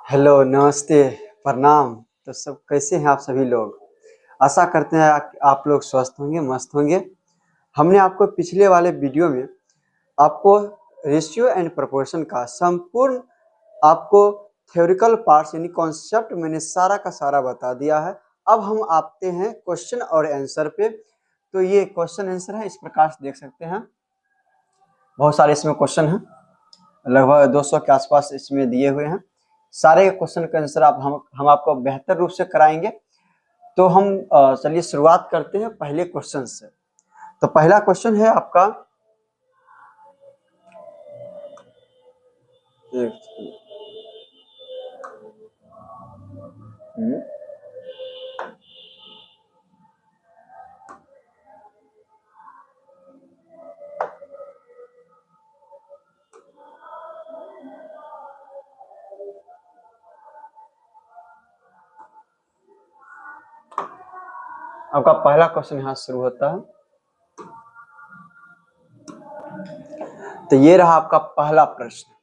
Hello, नमस्ते, प्रणाम। तो सब कैसे हैं आप सभी लोग? आशा करते हैं आप लोग स्वस्थ होंगे, मस्त होंगे। हमने आपको पिछले वाले वीडियो में आपको रेशियो एंड प्रोपोर्शन का संपूर्ण आपको थ्योरिकल पार्ट्स यानी कॉन्सेप्ट मैंने सारा का सारा बता दिया है। अब हम आते हैं क्वेश्चन और आंसर पे। तो ये क्वेश्चन आंसर है, इस प्रकार से देख सकते हैं। बहुत सारे इसमें क्वेश्चन हैं, लगभग 200 के आसपास इसमें दिए हुए हैं। सारे क्वेश्चन का आंसर हम आपको बेहतर रूप से कराएंगे। तो हम चलिए शुरुआत करते हैं पहले क्वेश्चन से। तो पहला क्वेश्चन है आपका, आपका पहला क्वेश्चन यहाँ शुरू होता है। तो ये रहा आपका पहला प्रश्न,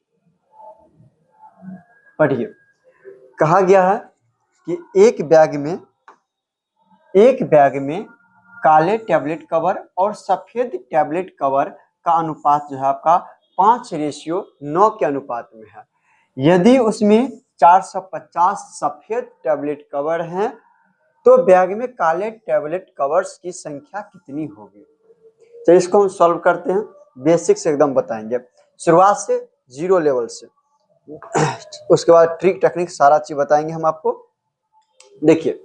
पढ़िए। कहा गया है कि एक बैग में काले टैबलेट कवर और सफेद टैबलेट कवर का अनुपात जो है आपका 5:9 के अनुपात में है। यदि उसमें 450 सफेद टैबलेट कवर हैं तो बैग में काले टैबलेट कवर्स की संख्या कितनी होगी? तो इसको हम सॉल्व करते हैं, बेसिक से एकदम बताएंगे, शुरुआत से, जीरो लेवल से। उसके बाद ट्रिक टेक्निक सारा चीज बताएंगे हम आपको। देखिए,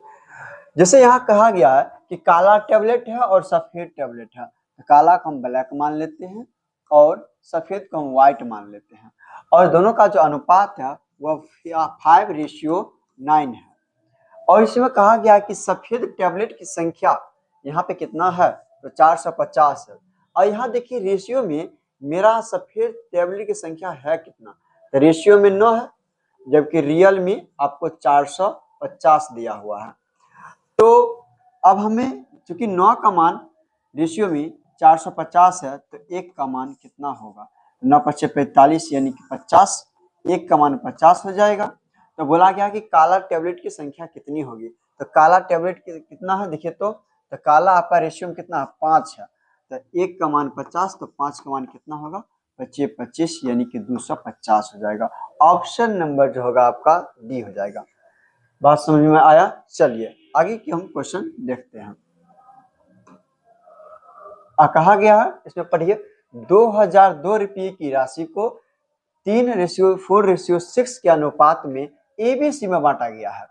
जैसे यहाँ कहा गया है कि काला टैबलेट है और सफेद टैबलेट है, तो काला को हम ब्लैक मान लेते हैं और सफेद को हम व्हाइट मान लेते हैं, और दोनों का जो अनुपात है वह 5:9 है। और इसमें कहा गया कि सफेद टैबलेट की संख्या यहाँ पे कितना है, तो 450 है। और यहाँ देखिए रेशियो में मेरा सफेद टैबलेट की संख्या है कितना, तो रेशियो में 9 है, जबकि रियल में आपको 450 दिया हुआ है। तो अब हमें चूंकि 9 का मान रेशियो में 450 है, तो 1 का मान कितना होगा? 9×5 = 45 यानी कि 50। 1 का मान 50 हो जाएगा। तो बोला गया कि काला टैबलेट की संख्या कितनी होगी, तो काला टैबलेट कितना है देखिए, तो काला आपका रेशियो में कितना है, 5 है। तो 1 का मान 50, तो 5 का मान कितना होगा, 25 25 यानी कि 250 हो जाएगा। ऑप्शन नंबर जो होगा आपका डी हो जाएगा। बात समझ में आया? चलिए आगे की हम क्वेश्चन देखते हैं। कहा गया है, इसमें पढ़िए, 2002 रुपये की राशि को 3:4:6 के अनुपात में एबीसी में बांटा गया है।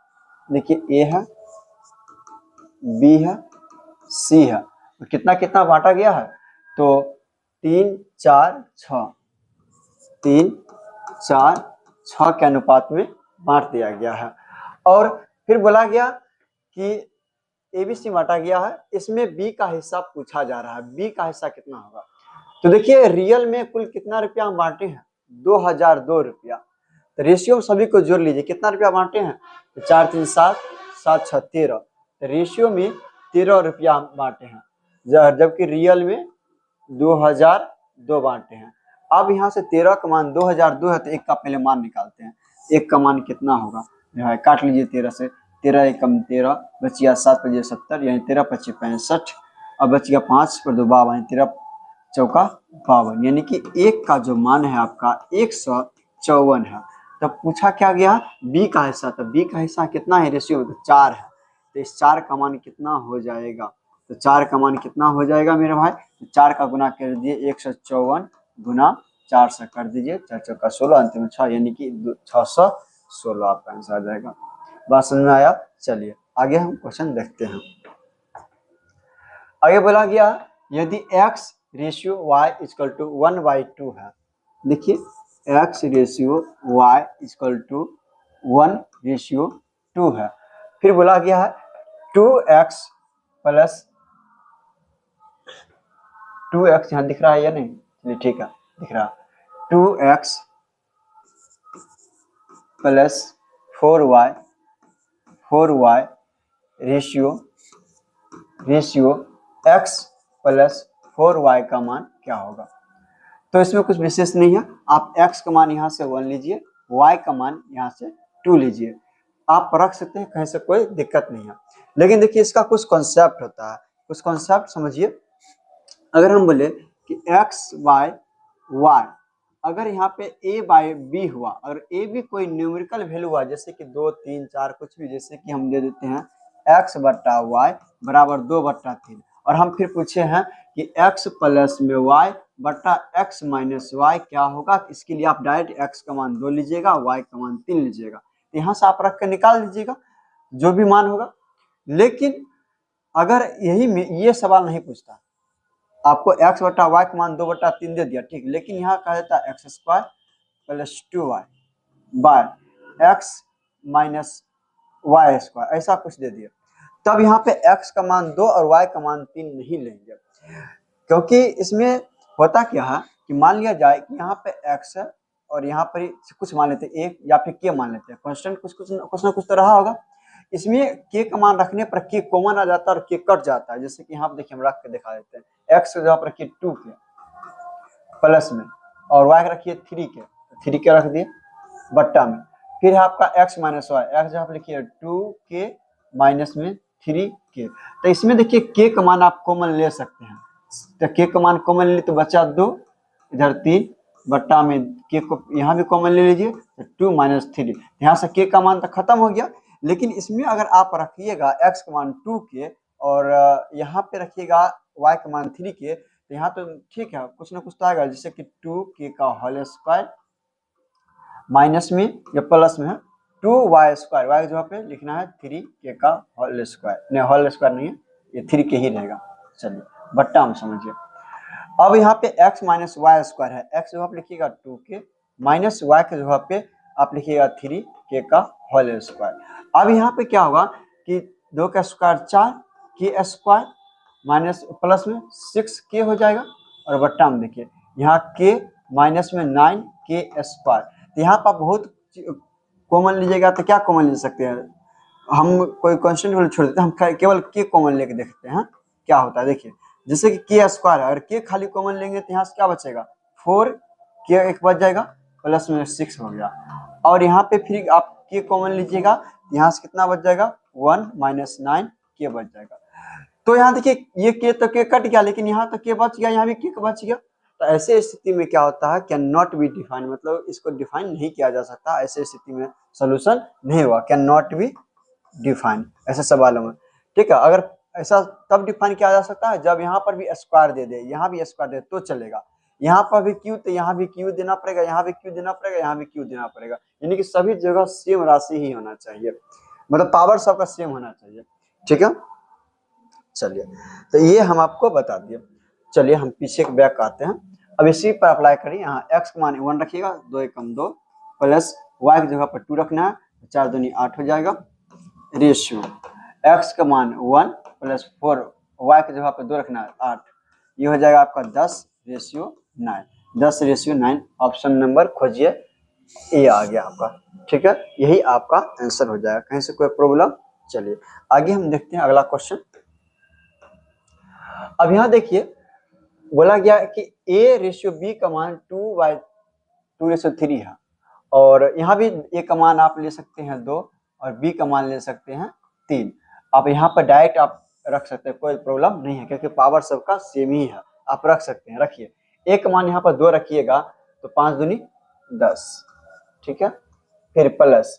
देखिए, ए है, बी है, सी है, तो कितना कितना बांटा गया है, तो 3 4 6 3 4 6 के अनुपात में बांट दिया गया है। और फिर बोला गया कि एबीसी बांटा गया है, इसमें बी का हिस्सा पूछा जा रहा है। बी का हिस्सा कितना होगा, तो देखिए रियल में कुल कितना रुपया हम बांटे हैं, 2002 रुपया। तो रेशियो सभी को जोड़ लीजिए, कितना रुपया बांटे हैं, तो 4 3 7 7 6 13। तो रेशियो में 13 रुपया हम बांटे हैं, जबकि रियल में 2002 बांटे हैं। अब यहाँ से 13 का मान 2002 है, तो 1 का पहले मान निकालते हैं। 1 का मान कितना होगा, काट लीजिए 13 से, 13 एकम 13, बचिया 7 × 70 यानी 13 × 25 65, अब बच गया 5 × 2 52, 13 चौका 52, यानी कि 1 का जो मान है आपका 154 है। तो पूछा क्या गया, बी का हिस्सा। तो बी का हिस्सा कितना है रेशियो में, तो 4 है। तो इस 4 का मान कितना हो जाएगा, तो 4 का मान कितना हो जाएगा मेरे भाई, तो 4 का गुना कर दीजिए, 154 गुना 4 से कर दीजिए, 4 चौका 16, अंत में 6, यानी कि 616 आपका आंसर आ जाएगा। बात समझ में आया? चलिए आगे हम क्वेश्चन देखते हैं। आगे बोला गया, यदि x रेशियो y = 1/2 है। देखिए, x रेशियो y = 1:2 है। फिर बोला गया है 2x + 2x, यहाँ दिख रहा है या नहीं, चलिए ठीक है, दिख रहा, 2x + 4y ratio x + 4y का मान क्या होगा? तो इसमें कुछ विशेष नहीं है, आप x का मान यहाँ से 1 लीजिए, y का मान यहाँ से 2 लीजिए, आप रख सकते हैं, कहीं से कोई दिक्कत नहीं है। लेकिन देखिए इसका कुछ कॉन्सेप्ट होता है, कुछ कॉन्सेप्ट समझिए। अगर हम बोले कि एक्स बाय वाई, अगर यहाँ पे a बाय बी हुआ, अगर a भी कोई न्यूमेरिकल वैल्यू हुआ, जैसे कि 2, 3, 4 कुछ भी, जैसे कि हम दे देते हैं x बट्टा वाई बराबर 2/3, और हम फिर पूछे हैं कि x प्लस में y बट्टा x माइनस वाई क्या होगा, इसके लिए आप डायरेक्ट x का मान 2 लीजिएगा, y का मान 3 लीजिएगा, तो यहाँ से आप रख कर निकाल लीजिएगा जो भी मान होगा। लेकिन अगर यही में ये सवाल नहीं पूछता, आपको x बट्टा वाई का मान 2/3 दे दिया, ठीक, लेकिन यहाँ कहा जाता है X square plus 2y by X minus Y square, ऐसा कुछ दे दिया, तब यहाँ पे x का मान 2 और y का मान 3 नहीं लेंगे, क्योंकि इसमें होता क्या है कि मान लिया जाए कि यहाँ पे x है और यहाँ पर कुछ मान लेते हैं 1 या फिर k मान लेते हैं, कांस्टेंट कुछ ना कुछ तो रहा होगा। इसमें k का मान रखने पर k कॉमन आ जाता है और k कट जाता है, जैसे कि यहाँ पे देखिए हम रख के दिखा देते हैं, x जहाँ पर रखिए 2k प्लस में और y रखिए 3k, 3k रख दिए बट्टा में, फिर है आपका x माइनस वाई, x जहाँ पर लिखिए 2k माइनस में 3k, तो इसमें देखिए k का मान आप कॉमन ले सकते हैं, तो k का मान कॉमन ले तो बचा 2, इधर 3 बट्टा में k को यहाँ भी कॉमन ले लीजिए, तो 2 माइनस 3, यहाँ से k का मान तो खत्म हो गया। लेकिन इसमें अगर आप रखिएगा x का मान 2k और यहाँ पे रखिएगा y का मान 3k, तो यहाँ तो ठीक है कुछ ना कुछ तो आएगा, जैसे कि 2k का होल स्क्वायर माइनस में या प्लस में है 2y स्क्वायर, y जगह पे लिखना है 3k का होल स्क्वायर, नहीं होल स्क्वायर नहीं है, ये 3k ही रहेगा। चलिए बट्टा हम समझिए। अब यहाँ पे x माइनस वाई स्क्वायर है, x जगह पे लिखिएगा 2k माइनस y के जगह पे आप लिखिएगा 3k का होल स्क्वायर। अब यहाँ पे क्या होगा कि 2 का square 4, k square minus plus में 6k हो जाएगा, और बट्टा में देखिए यहाँ k माइनस में 9k स्क्वायर, तो यहाँ पर बहुत कॉमन लीजिएगा, तो क्या कॉमन ले सकते हैं, हम कोई कांस्टेंट वैल्यू छोड़ देते हैं, हम केवल k कॉमन लेके देखते हैं क्या होता है। देखिए जैसे कि k स्क्वायर है, अगर k खाली कॉमन लेंगे तो यहाँ से क्या बचेगा 4k एक बच जाएगा, प्लस में 6 हो गया, और यहाँ पे फिर आप k कॉमन लीजिएगा, यहाँ से कितना बच जाएगा 1 माइनस 9k बच जाएगा। तो यहाँ देखिए ये k तो k कट गया, लेकिन यहाँ तो k बच गया, यहाँ भी k बच गया, तो ऐसे स्थिति में क्या होता है कैन नॉट बी डिफाइन, मतलब इसको डिफाइन नहीं किया जा सकता, ऐसे स्थिति में सोल्यूशन नहीं हुआ, कैन नॉट बी डिफाइन ऐसे सवालों में, ठीक है। अगर ऐसा तब डिफाइन किया जा सकता है जब यहाँ पर भी स्क्वायर दे दे, यहाँ भी स्क्वायर दे तो चलेगा, यहाँ पर भी क्यू तो यहाँ भी क्यू देना पड़ेगा, यहाँ भी क्यू देना पड़ेगा, यहाँ भी क्यू देना पड़ेगा, यानी कि सभी जगह सेम राशि ही होना चाहिए, मतलब पावर सबका सेम होना चाहिए, ठीक है। चलिए तो ये हम आपको बता दिए। चलिए हम पीछे बैक आते हैं, अब इसी पर अप्लाई करिए। यहाँ x का मान 1 रखिएगा, 2 एकम 2 प्लस y की जगह पर 2 रखना है, 4 दूनी 8 हो जाएगा, रेशियो x का मान 1 प्लस 4 y की जगह पर 2 रखना है 8, ये हो जाएगा आपका 10 रेशियो 9, 10 रेशियो 9, ऑप्शन नंबर खोजिए, ए आ गया आपका, ठीक है, यही आपका आंसर हो जाएगा, कहीं से कोई प्रॉब्लम। चलिए आगे हम देखते हैं अगला क्वेश्चन। अब यहाँ देखिए बोला गया कि a रेशियो b का मान 2/2 है, और यहाँ भी a का मान आप ले सकते हैं 2 और b का मान ले सकते हैं 3, आप यहाँ पर डायरेक्ट आप रख सकते हैं, कोई प्रॉब्लम नहीं है, क्योंकि पावर सबका सेम ही है, आप रख सकते हैं। रखिए a का मान यहाँ पर 2 रखिएगा तो 5 दूनी 10, ठीक है, फिर प्लस,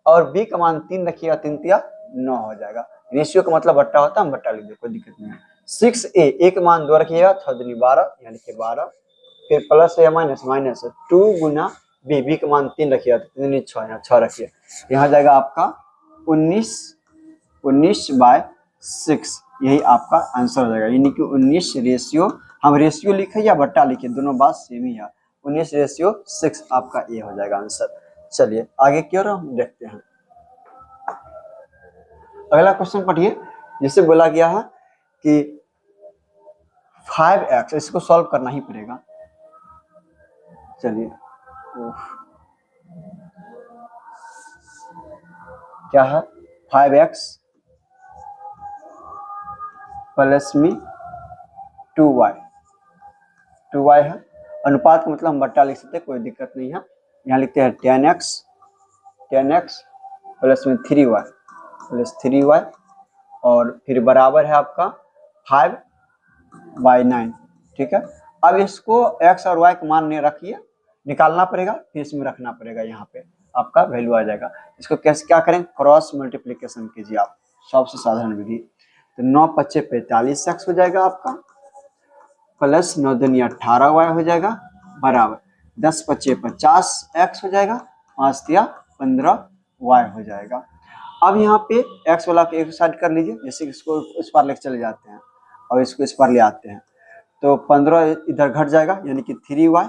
और b का मान 3 रखिएगा, 3 तिया 9 हो जाएगा, रेशियो का मतलब बट्टा होता है, हम बट्टा लिख दे, कोई दिक्कत नहीं है। 6a, एक मान 2 रखिएगा, 6 दूनी 12, यहाँ लिखिए 12, फिर प्लस या माइनस, माइनस 2 गुना b का मान 3 रखिएगा, 3 दूनी 6, यहाँ 6 रखिए, यहाँ जाएगा आपका 19/6, यही आपका आंसर हो जाएगा, यानी कि 19 रेशियो, हम रेशियो लिखे या बट्टा लिखे दोनों बात सेम ही है, 19/6 आपका ए हो जाएगा आंसर। चलिए आगे की ओर हम देखते हैं, अगला क्वेश्चन पढ़िए, जिससे बोला गया है कि 5x, इसको सॉल्व करना ही पड़ेगा। चलिए क्या है 5x प्लस में 2y है, अनुपात का मतलब हम बट्टा लिख सकते हैं, कोई दिक्कत नहीं है, यहाँ लिखते हैं 10x 10x प्लस में 3y प्लस 3y और फिर बराबर है आपका 5/9। ठीक है, अब इसको x और y का मान नहीं रखिए, निकालना पड़ेगा, फिर इसमें रखना पड़ेगा, यहाँ पे आपका वैल्यू आ जाएगा। इसको कैसे क्या करें, क्रॉस मल्टीप्लीकेशन कीजिए आप, सबसे साधारण विधि। तो 9 × 5 = 45x हो जाएगा आपका, प्लस 9 दूनी 18y हो जाएगा, बराबर 10 × 5 = 50x हो जाएगा, 5 × 3 = 15y हो जाएगा। अब यहाँ पे x वाला को एक साइड कर लीजिए, जैसे इसको उस पार लेके चले जाते हैं और इसको इस पार ले आते हैं, तो 15 इधर घट जाएगा यानी कि 3y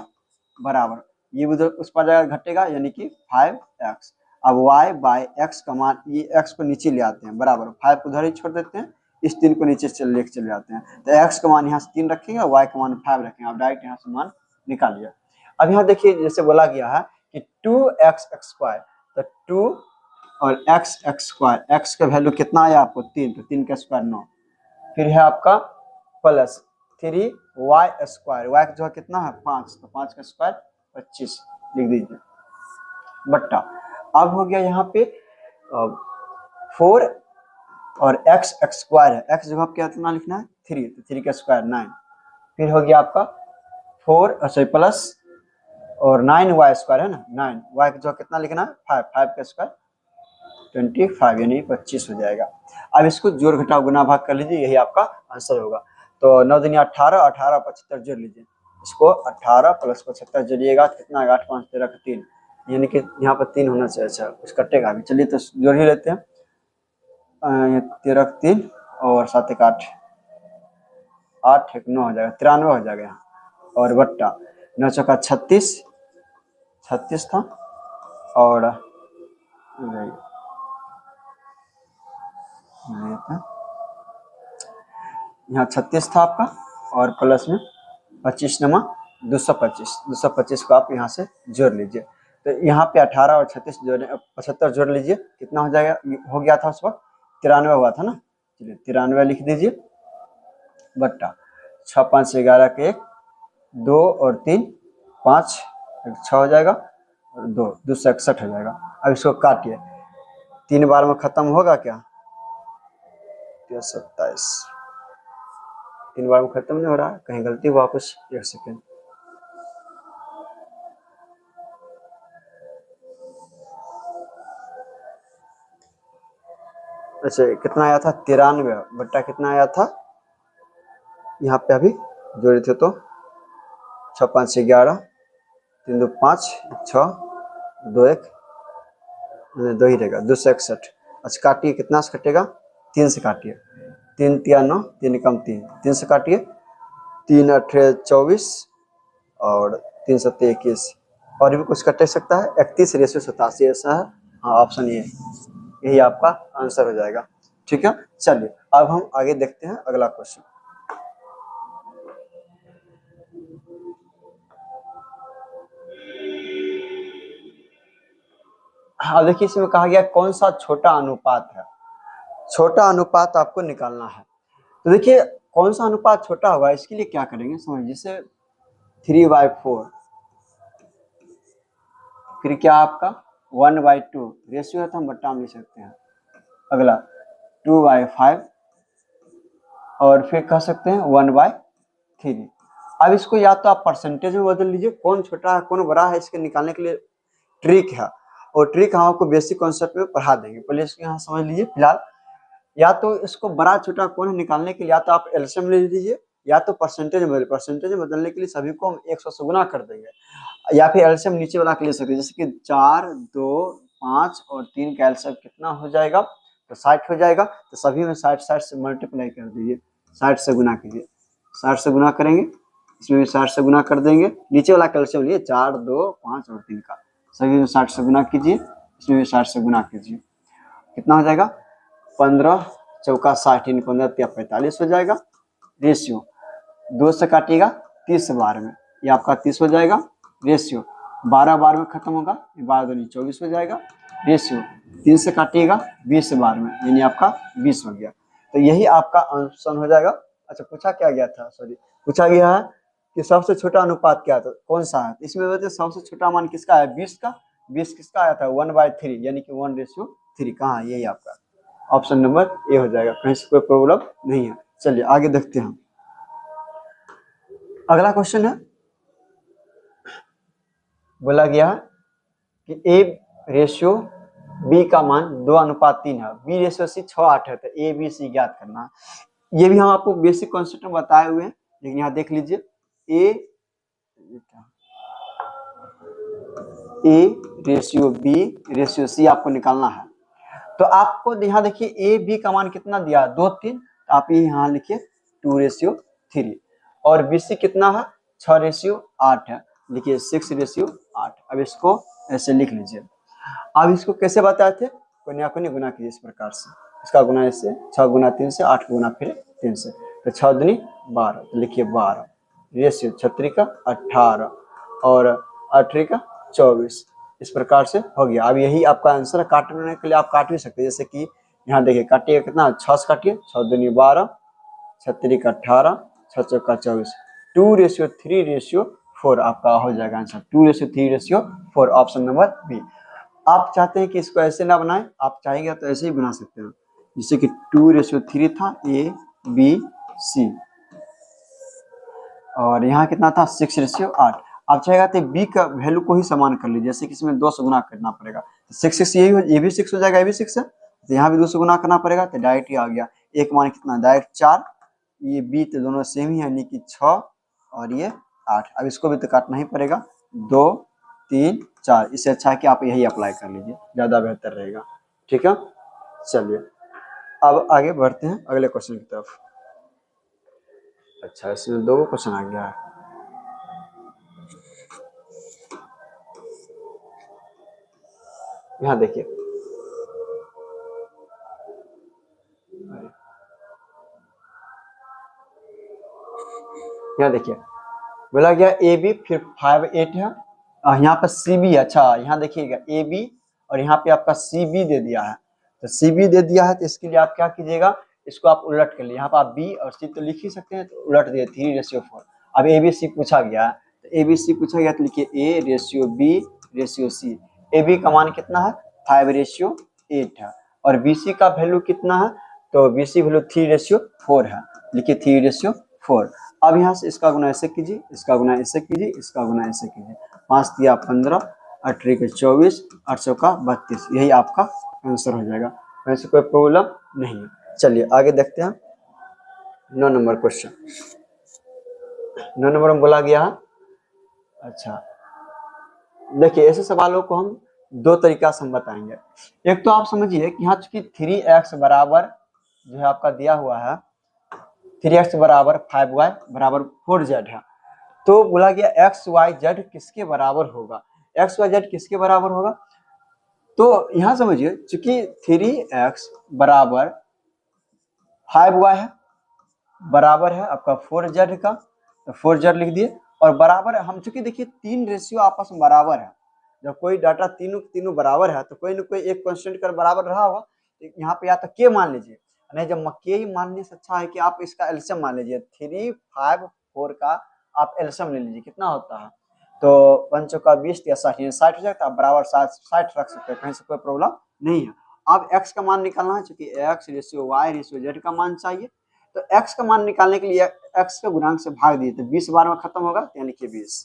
बराबर, ये उधर उस पार जाएगा घटेगा यानी कि 5x। अब y/x का मान, ये x को नीचे ले आते हैं, बराबर 5 को उधर ही छोड़ देते हैं, इस 3 को नीचे लेके चले जाते हैं, तो x का मान यहाँ से 3 रखेंगे और y का मान 5 रखेंगे। आप डायरेक्ट यहाँ से मान निकालिए। अब यहाँ देखिए जैसे बोला गया है कि 2x² तो 2 और x² x का वैल्यू कितना आया आपको 3, तो 3 का स्क्वायर 9, फिर है आपका प्लस 3y² y जो है कितना है 5, तो 5 का स्क्वायर 25 लिख दीजिए, बट्टा। अब हो गया यहाँ पे 4 और x² है, x जगह क्या कितना लिखना है 3, तो 3 का स्क्वायर 9, फिर हो गया आपका 4 प्लस और 9y² है ना, 9y जो कितना लिखना है 5, 5 का स्क्वायर 25 यानी 25 हो जाएगा। अब इसको जोड़ घटाव गुना भाग कर लीजिए, यही आपका आंसर होगा। तो 9 दूनी 18, 18 75 जोड़ लीजिए, इसको 18 प्लस 75 जोड़िएगा, कितना आएगा 8 × 5 = 13 का 3, यानी कि यहाँ पर 3 होना चाहिए। अच्छा कुछ कटेगा अभी, चलिए तो जोड़ ही लेते हैं, 13 का 3 और 7 × 8, 8 × 9 हो जाएगा 93 हो जाएगा यहाँ, और बट्टा 9 × 4 = 36 था, और यहाँ 36 था आपका, और प्लस में 25 नमा 225 को आप यहाँ से जोड़ लीजिए। तो यहाँ पे 18 और 36 जोड़े 75 जोड़ लीजिए, कितना हो जाएगा, हो गया था उस वक्त 93 हुआ था ना, चलिए 93 लिख दीजिए, बट्टा 6 × 5 = 11 के 1, 2 और 3 5 6 हो जाएगा, और 2 261 हो जाएगा। अब इसको काटिए, 3 बार में खत्म होगा क्या, 27, 3 बार में खत्म नहीं हो रहा, कहीं गलती हुआ कुछ, 1 सेकेंड, अच्छा कितना आया था 93 बट्टा कितना आया था, यहाँ पे अभी जोड़े थे तो 6 × 5 = 11, 3 × 2 = 5, 6 2 1 2 ही रहेगा 261। अच्छा काटिए, कितना से कटेगा 3 से काटिए, 3 × 3 = 9, 3 कम 3, 3 से काटिए, 3 × 8 = 24 और 3 × 7 = 21, और भी कुछ कट सकता है, 31:87 ऐसा है, हाँ ऑप्शन ये, यही आपका आंसर हो जाएगा। ठीक है, चलिए अब हम आगे देखते हैं अगला क्वेश्चन। हाँ देखिए, इसमें कहा गया कौन सा छोटा अनुपात है, छोटा अनुपात आपको निकालना है। तो देखिए कौन सा अनुपात छोटा होगा, इसके लिए क्या करेंगे समझिए, जैसे 3/4, फिर क्या आपका 1/2 रेशियो है तो हम बट्टा में लिख सकते हैं, अगला 2/5 और फिर कह सकते हैं 1/3। अब इसको या तो आप परसेंटेज में बदल लीजिए, कौन छोटा है कौन बड़ा है, इसके निकालने के लिए ट्रिक है, और ट्रिक हम आपको बेसिक कॉन्सेप्ट में पढ़ा देंगे, पहले इसको यहाँ समझ लीजिए फिलहाल। या तो इसको बड़ा छोटा कौन है निकालने के लिए, या तो आप एलसीएम ले लीजिए, या तो परसेंटेज में बदलने के लिए सभी को हम 100 से गुना कर देंगे, या फिर एलसीएम नीचे वाला ले सकते हैं, जैसे कि 4 2 5 और 3 का एलसीएम कितना हो जाएगा, तो 60 हो जाएगा, तो सभी में 60 से मल्टीप्लाई कर दीजिए, 60 से गुना कीजिए, 60 से गुना करेंगे, इसमें भी 60 से गुना कर देंगे, नीचे वाला कैल्शियम लिए 4 2 5 और 3 का, सभी में 60 से गुना कीजिए, इसमें भी 60 से गुना कीजिए, कितना हो जाएगा 15 चौका 60, 15 × 45 हो जाएगा। रेशियो 2 से काटिएगा 30 बार में, ये आपका 30 हो जाएगा। रेशियो 12 बार में खत्म होगा, 12 दूनी 24 हो जाएगा। रेशियो 3 से काटिएगा 20 बार में, यानी आपका 20 हो गया। तो यही आपका आंसर हो जाएगा। अच्छा पूछा क्या गया था, सॉरी पूछा गया है कि सबसे छोटा अनुपात क्या था, कौन सा है, इसमें बताइए सबसे छोटा मान किसका है 20 का, 20 किसका आया था 1/3 यानी कि 1:3 कहाँ है, यही आपका ऑप्शन नंबर ए हो जाएगा, कहीं से कोई प्रॉब्लम नहीं है। चलिए आगे देखते हैं। अगला क्वेश्चन है, बोला गया कि ए रेशियो बी का मान 2:3 है, बी रेशियो सी 6:8 है, तो ए बी सी ज्ञात करना है। ये भी हम आपको बेसिक कॉन्सेप्ट में बताए हुए हैं, लेकिन यहाँ देख लीजिए A ratio B ratio C आपको निकालना है। तो आपको यहाँ देखिए ए बी का मान कितना दिया 2 3, तो आप ये यहाँ लिखिए 2:3 और बी सी कितना है 6:8 है, लिखिए 6:8। अब इसको ऐसे लिख लीजिए। अब इसको कैसे बताए थे, कोनिया कोनी गुना कीजिए इस प्रकार से, इसका गुना इससे 6 गुना 3 से 8 गुना फिर 3 से, तो 6 दूनी 12, तो लिखिए 12 रेशियो 6 का 18 और 8 का 24, इस प्रकार से हो गया। अब यही आपका आंसर है, काटने के लिए आप काट भी सकते हैं, जैसे कि यहाँ देखिए काटिए कितना 6 से काटिए 6 दूनी 12 6 का 18 6 चौका 24, 2:3:4 आपका हो जाएगा आंसर, 2:3:4 ऑप्शन नंबर बी। आप चाहते हैं कि इसको ऐसे ना बनाएं, आप चाहेंगे तो ऐसे ही बना सकते हैं, जैसे कि 2:3 था ए बी सी और यहाँ कितना था 6:8। आप चाहेगा तो बी का वैल्यू को ही समान कर लीजिए, जैसे कि इसमें 2 से गुना करना पड़ेगा, 6 यही हो, ये भी 6 हो जाएगा, ये भी 6 है, तो यहाँ भी 2 से गुना करना पड़ेगा, तो डायरेक्ट ही आ गया। एक मान कितना डायरेक्ट 4, ये बी तो दोनों सेम ही है, यानी कि 6 और ये 8। अब इसको भी तो काटना ही पड़ेगा, 2 3 4, इससे अच्छा है कि आप यही अप्लाई कर लीजिए, ज़्यादा बेहतर रहेगा। ठीक है, चलिए अब आगे बढ़ते हैं अगले क्वेश्चन की तरफ। अच्छा, इसमें 2 क्वेश्चन आ गया है। यहाँ देखिए, यहाँ देखिए बोला गया ए बी फिर 5 8 है, यहाँ पर सी बी। अच्छा यहाँ देखिएगा ए बी और यहाँ पे आपका सी बी दे दिया है, तो सी बी दे दिया है, तो इसके लिए आप क्या कीजिएगा, इसको आप उलट कर लिए, यहाँ पर आप बी और सी तो लिख ही सकते हैं, तो उलट दिए 3:4। अब ए बी सी पूछा गया है, तो ए बी सी पूछा गया तो लिखिए A ratio B ratio C. A B का मान कितना है 5:8 है और बी सी का वैल्यू कितना है, तो बी सी वैल्यू 3:4 है, लिखिए 3:4। अब यहाँ से इसका गुना ऐसे कीजिए, इसका गुना ऐसे कीजिए, इसका गुना ऐसे कीजिए, 5 दिया 15 8 के 24 8 चौका 32, यही आपका आंसर हो जाएगा, वैसे कोई प्रॉब्लम नहीं है। चलिए आगे देखते हैं 9 नंबर क्वेश्चन। 9 नंबर में बोला गया है, अच्छा देखिए ऐसे सवालों को हम 2 तरीका से हम बताएंगे। एक तो आप समझिए कि यहाँ चूंकि 3x बराबर जो है आपका दिया हुआ है 3x बराबर 5y बराबर 4z है, तो बोला गया x y z किसके बराबर होगा, x y z किसके बराबर होगा। तो यहाँ समझिए चूंकि 3x बराबर 5y है बराबर है आपका 4z का, तो 4z लिख दिए, और बराबर है हम चूंकि देखिए 3 रेशियो आपस में बराबर है, जब कोई डाटा तीनों बराबर है तो कोई ना कोई एक कांस्टेंट कर बराबर रहा होगा, तो यहाँ पे या तो के मान लीजिए, नहीं जब के ही मानने से अच्छा है कि आप इसका एलसीएम मान लीजिए, 3 5 4 का आप एलसीएम ले लीजिए, कितना होता है, तो 5 चौका 20 या 60 60 हो जाता है, बराबर 60 रख सकते हैं, कहीं से कोई प्रॉब्लम नहीं है। अब x का मान निकालना है, चूंकि x ratio y ratio z का मान चाहिए, तो x का मान निकालने के लिए x के गुणांक से भाग दिए, तो 20 बार में खत्म होगा, यानी कि 20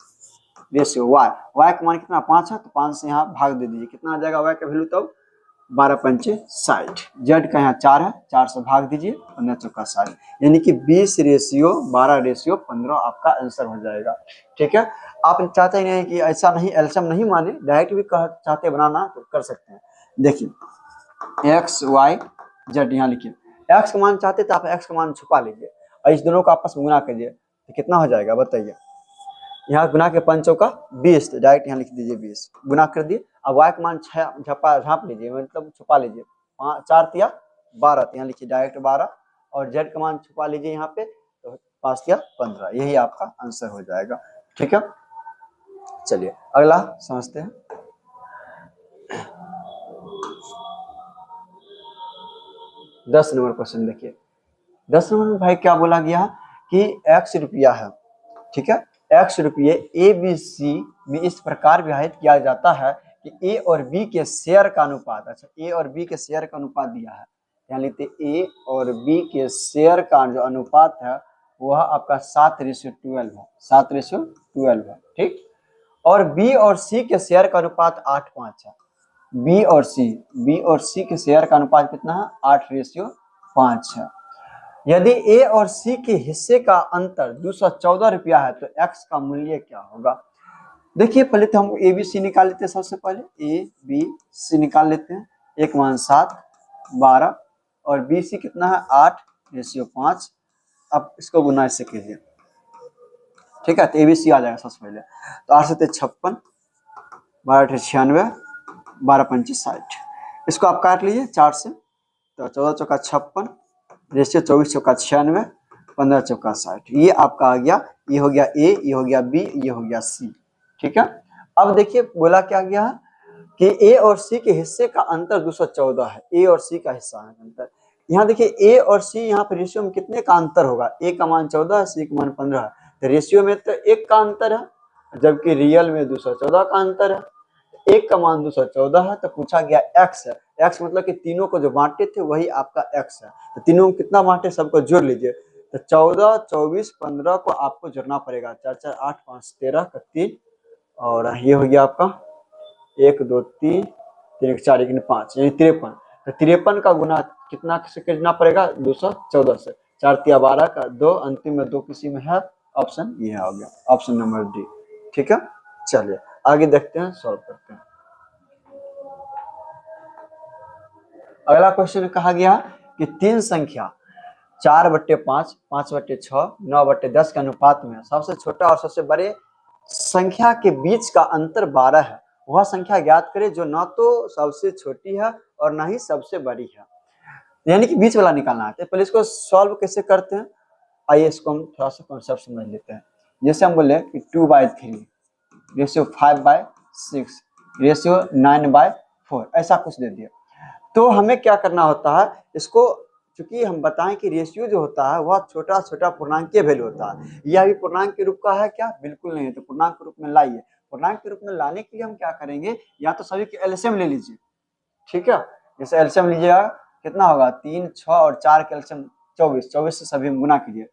रेशियो y का मान कितना 5 है, तो 5 से यहाँ भाग दे दीजिए, कितना आ जाएगा y का वैल्यू, तब 12 पंचे 60, z का यहाँ 4 है, 4 से भाग दीजिए, 15 चौका 60, यानी कि 20 रेशियो 12 रेशियो 15 आपका आंसर हो जाएगा। ठीक है, आप चाहते ही नहीं कि ऐसा नहीं एलसीएम नहीं माने, डायरेक्ट भी चाहते बनाना तो कर सकते हैं। देखिए एक्स वाई जेड यहाँ लिखिए, एक्स का मान चाहते तो आप एक्स का मान छुपा लीजिए और इस दोनों को आपस में गुना करिए, तो कितना हो जाएगा बताइए, यहाँ गुना के 5 चौका 20, तो डायरेक्ट यहाँ लिख दीजिए 20 गुना कर दिए। अब वाई का मान झाँप लीजिए, मतलब छुपा लीजिए, 4 तिया 12, तो यहाँ लिखिए डायरेक्ट 12, और जेड का मान छुपा लीजिए यहाँ पे, तो 5 तिया 15, यही आपका आंसर हो जाएगा। ठीक है, चलिए अगला समझते हैं। दस नंबर क्वेश्चन देखिए, 10 नंबर में भाई क्या बोला गया कि x रुपया है, ठीक है, x रुपये ABC में इस प्रकार विभाजित किया जाता है कि ए और बी के शेयर का अनुपात, अच्छा ए और बी के शेयर का अनुपात दिया है, यहाँ लिखते ए और बी के शेयर का जो अनुपात है वह आपका 7:12 है, 7:12 है, ठीक। और बी और सी के शेयर का अनुपात 8:5 है। बी और सी के शेयर का अनुपात कितना है? 8:5 है। यदि ए और सी के हिस्से का अंतर 214 रुपया है तो एक्स का मूल्य क्या होगा? देखिए पहले तो हम ए बी सी निकाल लेते हैं, सबसे पहले ए बी सी निकाल लेते हैं। एक मान 7, 12 और बी सी कितना है? 8:5। अब इसको गुना इससे कीजिए, ठीक है, तो ए बी सी आ जाएगा सबसे पहले। तो 8 से 56, 12 96, 12 25 60। इसको आप काट लीजिए 4 से, तो 14 चौका 56, रेशियो 24 चौका 96, 15 चौका 60। ये आपका आ गया, ये हो गया ए, ये हो गया बी, ये हो गया सी, ठीक है। अब देखिए बोला क्या गया है कि ए और सी के हिस्से का अंतर 214 है, ए और सी का हिस्सा है अंतर। यहाँ देखिए ए और सी यहाँ पे रेशियो में कितने का अंतर होगा? ए का मान 14 है, सी का मान 15 है, तो रेशियो में तो 1 का अंतर है, जबकि रियल में 214 का अंतर है। एक का मान 214 है, तो पूछा गया एक्स है। एक्स मतलब कि तीनों को जो बांटे थे वही आपका एक्स है। तो तीनों को कितना बांटे, सबको जोड़ लीजिए। तो 14, 24, 15 को आपको जोड़ना पड़ेगा। 4 4 8 5 13 का 3, और ये हो गया आपका 1 2 3 3 4 1 5, यानी 53। तो 53 का गुना कितना से करना पड़ेगा? 214 से। 4 3 12 का 2, अंतिम में 2 किसी में है, ऑप्शन ये हो गया, ऑप्शन नंबर डी, ठीक है। चलिए आगे देखते हैं, सॉल्व करते हैं। अगला क्वेश्चन कहा गया कि 3 संख्या 4/5, 5/6, 9/10 के अनुपात में सबसे छोटा और सबसे बड़े संख्या के बीच का अंतर 12 है। वह संख्या ज्ञात करें जो न तो सबसे छोटी है और न ही सबसे बड़ी है, यानी कि बीच वाला निकालना है। तो पहले इसको सॉल्व कैसे करते हैं, आइए इसको हम थोड़ा सा कॉन्सेप्ट समझ लेते हैं। जैसे हम बोले कि 2/3, रेशियो 5/6, रेशियो 9/4, ऐसा कुछ दे दिया। तो हमें क्या करना होता है, इसको चूंकि हम बताएं कि रेशियो जो होता है वह छोटा छोटा पूर्णांकीय वैल्यू होता है। यह भी पूर्णांक के रूप का है क्या? बिल्कुल नहीं है। तो पूर्णांक के रूप में लाइए। पूर्णांक के रूप में लाने के लिए हम क्या करेंगे, या तो सभी के एलसीएम ले लीजिए, ठीक है। जैसे एलसीएम लीजिएगा कितना होगा? 3, 6 और 4 के एलसीएम 24, 24 से सभी गुना कीजिए।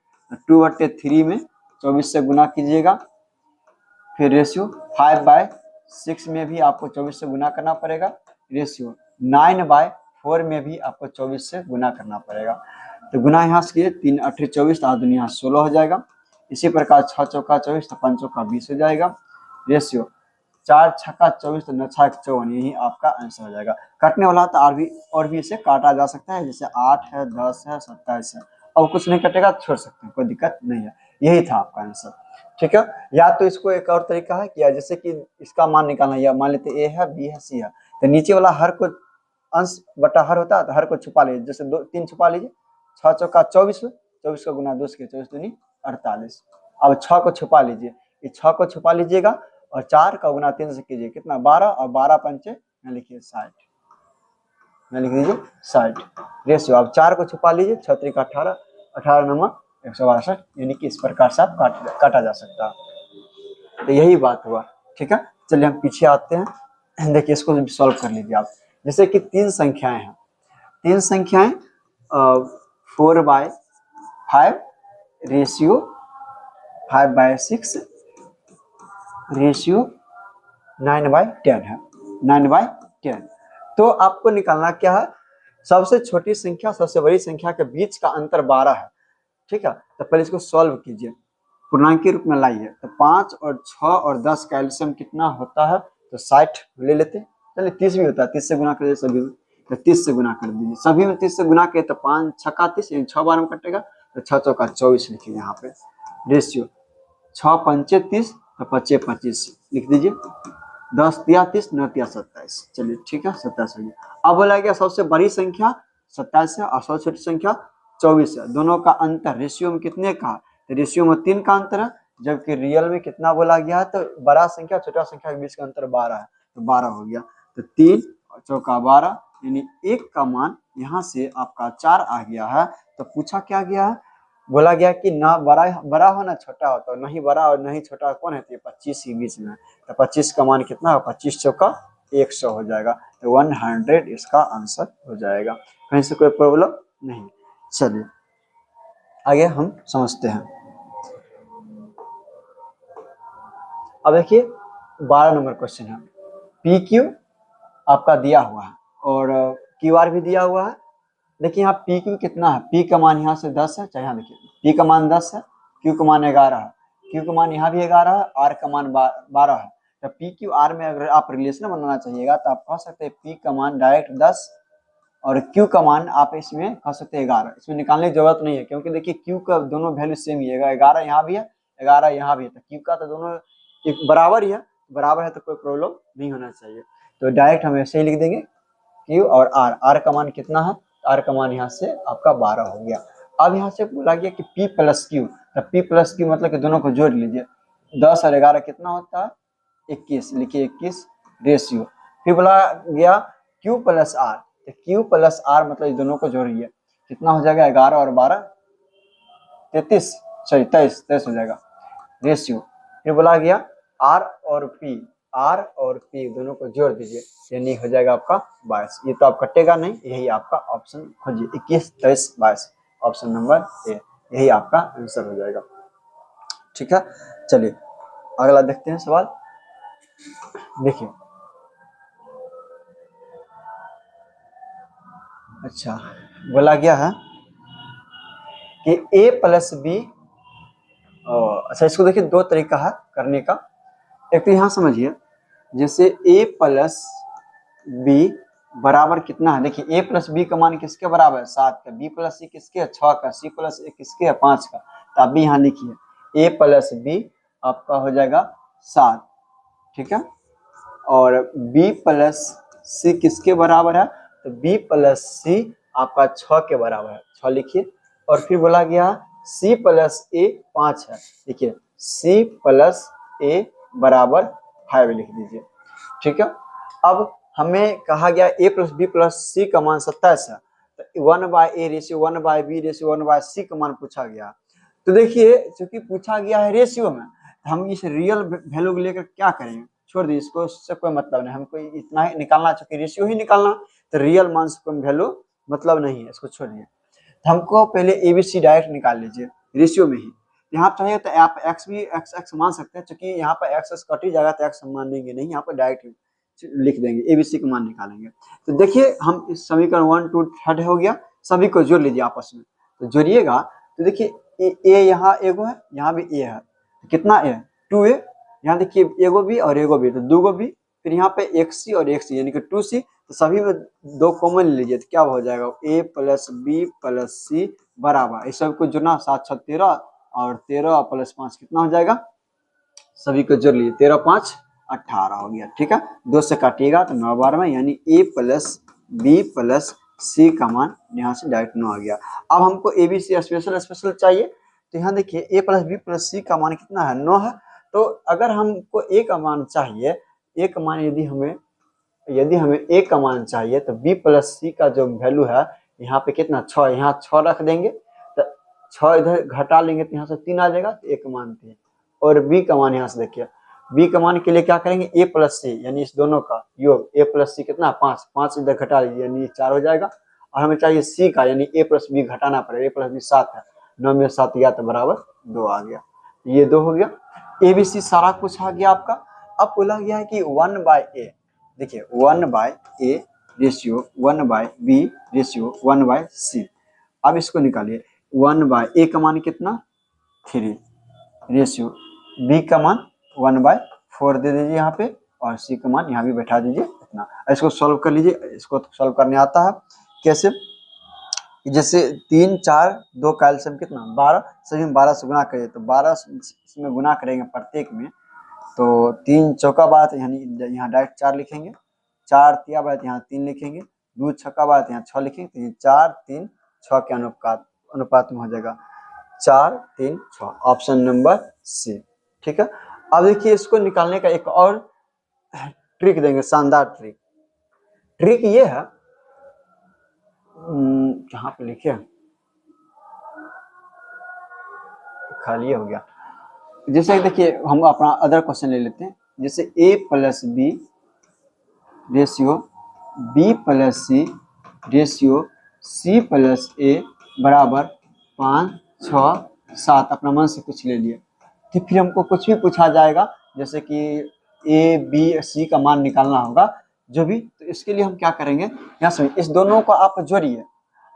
2/3 में 24 से गुना कीजिएगा। फिर रेशियो 5/6 में भी आपको 24 से गुना करना पड़ेगा। रेशियो 9/4 में भी आपको 24 से गुना करना पड़ेगा। तो गुना यहाँ से किए, 3 8 24, तो दुनिया 16 हो जाएगा। इसी प्रकार 6 चौका 24, तो 5 चौका 20 हो जाएगा। रेशियो 4 छक्का 24, तो 9 छक्का 54, यही आपका आंसर हो जाएगा। कटने वाला तो और भी इसे काटा जा सकता है, जैसे 8 है, 10 है, 27 है। और कुछ नहीं कटेगा छोड़ सकते हैं, कोई दिक्कत नहीं है। यही था आपका आंसर, ठीक है। या तो इसको एक और तरीका है कि जैसे कि इसका मान निकालना, या मान लेते ए है, बी है, सी है, तो नीचे वाला हर को अंश बटा हर होता है, तो हर को छुपा लीजिए। जैसे 2 3 छुपा लीजिए, 6 चौका 24, 24 का गुना 2 से 24 दूनी 48। अब 6 को छुपा लीजिए, इस 6 को छुपा लीजिएगा, और 4 का गुना 3 से कीजिए, कितना? 12, और 12 पंचे यहाँ लिखिए 60, यहाँ लिख दीजिए 60। रेशियो अब 4 को छुपा लीजिए, 6 3 18, 18 नंबर 162, यानी कि इस प्रकार से आप काटा जा सकता है। तो यही बात हुआ, ठीक है। चलिए हम पीछे आते हैं, देखिए इसको सॉल्व कर लीजिए आप। जैसे कि 3 संख्याएं हैं, 3 संख्याएं 4/5, रेशियो 5/6, रेशियो 9/10 है, 9/10। तो आपको निकालना क्या है, सबसे छोटी संख्या सबसे बड़ी संख्या के बीच का अंतर 12 है, ठीक है। तो पहले इसको सॉल्व कीजिए, पूर्णांक के रूप में लाइए। तो 5 और 6 और 10 का एलसीएम कितना होता है? तो 60 ले लेते। चलिए 30 भी होता है, 30 से गुना कर दीजिए सभी में, तो 30 से गुना कर दीजिए सभी में। 30 से गुना किए तो 5 छक्का 30, 6 बार में कटेगा, तो 6 चौका 24 लिखिए यहाँ पे। रेशियो 6 पंचे 30, तो 25 25 लिख दीजिए। 10 तिया 30, 9 तिया 27, चलिए ठीक है, 27 हो गया। अब बोला गया सबसे बड़ी संख्या 27 है और सबसे छोटी संख्या 24 है। दोनों का अंतर रेशियो में कितने का? तो रेशियो में 3 का अंतर है, जबकि रियल में कितना बोला गया है? तो बड़ा संख्या छोटा संख्या के बीच का अंतर 12 है, तो 12 हो गया। तो 3 और चौका 12, यानी 1 का मान यहाँ से आपका 4 आ गया है। तो पूछा क्या गया है? बोला गया कि ना बड़ा हो ना छोटा हो, तो नहीं बड़ा और नहीं छोटा कौन है? तो 25 के बीच में। तो 25 का मान कितना है? 25 चौका 100 हो जाएगा। तो 100 इसका आंसर हो जाएगा। कहीं से कोई प्रॉब्लम नहीं। चलिए आगे हम समझते हैं। अब देखिए 12 नंबर क्वेश्चन है। पी क्यू आपका दिया हुआ है और क्यू आर भी दिया हुआ है। देखिए यहाँ पी क्यू कितना है, पी का मान यहाँ से 10 है, चाहे यहाँ देखिए पी का मान 10 है, क्यू का मान 11 है, क्यू का मान यहाँ भी 11 है, आर का मान 12 है। तो पी क्यू आर में अगर आप रिलेशन बनाना चाहिएगा तो आप कह सकते हैं पी का मान डायरेक्ट 10 और क्यू का मान आप इसमें कह सकते हैं 11। इसमें निकालने की जरूरत नहीं है क्योंकि देखिए क्यू का दोनों वैल्यू सेम ही है, 11 यहाँ भी है, 11 यहाँ भी है, तो क्यू का तो दोनों एक बराबर ही है, बराबर है तो कोई प्रॉब्लम नहीं होना चाहिए। तो डायरेक्ट हम ऐसे ही लिख देंगे क्यू और आर। आर का मान कितना है, आर का मान यहाँ से आपका 12 हो गया। अब यहाँ से बोला गया कि P प्लस क्यू, तो P प्लस क्यू मतलब कि दोनों को जोड़ लीजिए। 10 और 11 कितना होता है, 21, लिखिए 21 रेशियो। फिर बोला गया Q प्लस आर, तो Q प्लस आर मतलब दोनों को जोड़िए, कितना हो जाएगा 11 और 12 33, सॉरी 23 हो जाएगा रेशियो। फिर बोला गया आर और पी दोनों को जोड़ दीजिए, यानी हो जाएगा आपका 22। ये तो आप कटेगा नहीं, यही आपका ऑप्शन खोजिए 21, 23, 22, ऑप्शन नंबर ए, यही आपका आंसर हो जाएगा। ठीक है, चलिए अगला देखते हैं सवाल। देखिए अच्छा बोला गया है कि ए प्लस बी, अच्छा इसको देखिए दो तरीका है करने का। एक तो यहाँ समझिए, जैसे ए प्लस बी बराबर कितना है, देखिए ए प्लस बी का मान किसके बराबर है, 7 का, बी प्लस सी किसके है, 6 का, सी प्लस ए किसके है, 5 का। तो आप भी यहाँ लिखिए ए प्लस बी आपका हो जाएगा 7, ठीक है, और बी प्लस सी किसके बराबर है, तो बी प्लस सी आपका 6 के बराबर है, 6 लिखिए। और फिर बोला गया सी प्लस ए 5 है, देखिए सी प्लस ए बराबर 5 लिख दीजिए, ठीक है। अब हमें कहा गया ए प्लस बी प्लस सी का मान 27 है, तो 1/a ratio 1/b ratio 1/c का मान पूछा गया। तो देखिए चूंकि पूछा गया है रेशियो में, हम इस रियल वैल्यू को लेकर क्या करेंगे, छोड़ दीजिए इसको, इससे कोई मतलब नहीं, हमको इतना ही निकालना, चूंकि रेशियो ही निकालना, तो रियल मान से कोई वैल्यू मतलब नहीं है, इसको छोड़िए। तो हमको पहले ABC डायरेक्ट निकाल लीजिए रेशियो में ही। यहाँ चाहिए तो आप x भी x मान सकते हैं, चूंकि यहाँ पर x कट ही जाएगा तो x हम मान लेंगे नहीं, यहाँ पर डायरेक्ट लिख देंगे, ABC का मान निकालेंगे। तो देखिए हम इस समीकरण 1 2 3 हो गया, सभी को जोड़ लीजिए आपस में। तो जोड़िएगा तो देखिए ए यहाँ एगो है, यहाँ भी ए है, तो कितना ए, 2a, यहाँ देखिए एगो भी और एगो भी, तो 2 गो भी, फिर यहाँ पे एक सी और एक सी यानी कि 2c, तो सभी में 2 कॉमन लीजिए, तो क्या हो जाएगा a प्लस बी प्लस सी बराबर, इस सब को जोड़ना, 7 6 13 और 13 प्लस 5 कितना हो जाएगा, सभी को जोड़ लीजिए, 13 5 18 हो गया, ठीक है। 2 से काटिएगा तो 9 12 में, यानी a प्लस बी प्लस सी का मान यहाँ से डायरेक्ट 9 आ गया। अब हमको ABC स्पेशल चाहिए, तो यहाँ देखिए a प्लस बी प्लस सी का मान कितना है, 9 है। तो अगर हमको a का मान चाहिए, a का मान यदि हमें a का मान चाहिए, तो b प्लस सी का जो वैल्यू है यहाँ पे कितना 6, यहाँ 6 रख देंगे, तो 6 इधर घटा लेंगे तो यहाँ से 3 आ जाएगा, तो a का मान 3। और b का मान यहाँ से देखिए, b का मान के लिए क्या करेंगे, a प्लस सी यानी इस दोनों का योग, a प्लस सी कितना 5, 5 इधर घटा लीजिए यानी 4 हो जाएगा। और हमें चाहिए c का, यानी a प्लस बी घटाना पड़ेगा, a प्लस बी 7 है, 9 में 7 गया तो बराबर 2 आ गया, ये 2 हो गया। ABC सारा कुछ आ गया आपका। अब बोला गया है कि 1/a, देखिए 1/a ratio 1/b ratio 1/c। अब इसको निकालिए, 1/a का मान कितना 3 रेशियो b का मान 1/4 दे दीजिए यहाँ पे, और c का मान यहाँ भी बैठा दीजिए इतना। इसको सॉल्व कर लीजिए, इसको सॉल्व करने आता है कैसे, जैसे 3 4 2 का एलसीएम कितना 12, सभी में 12 से गुना करिए, तो 12 में गुना करेंगे प्रत्येक में, तो 3 चौका 12, यानी यहाँ डायरेक्ट 4 लिखेंगे, 4 तिया 12 यहाँ 3 लिखेंगे, 2 छक्का 12 यहाँ 6 लिखेंगे, तो ये 4 3 6 के अनुपात में हो जाएगा 4 3 6, ऑप्शन नंबर सी, ठीक है। अब देखिए इसको निकालने का एक और ट्रिक देंगे, शानदार ट्रिक ये है, कहाँ पे लिखे खाली हो गया। जैसे देखिए हम अपना अदर क्वेश्चन ले लेते हैं, जैसे a plus B ratio B plus C ratio C plus A बराबर 5, 6, 7। अपना मन से कुछ ले लिए, तो फिर हमको कुछ भी पूछा जाएगा, जैसे कि ए बी सी का मान निकालना होगा जो भी, तो इसके लिए हम क्या करेंगे, यहाँ से इस दोनों को आप जोड़िए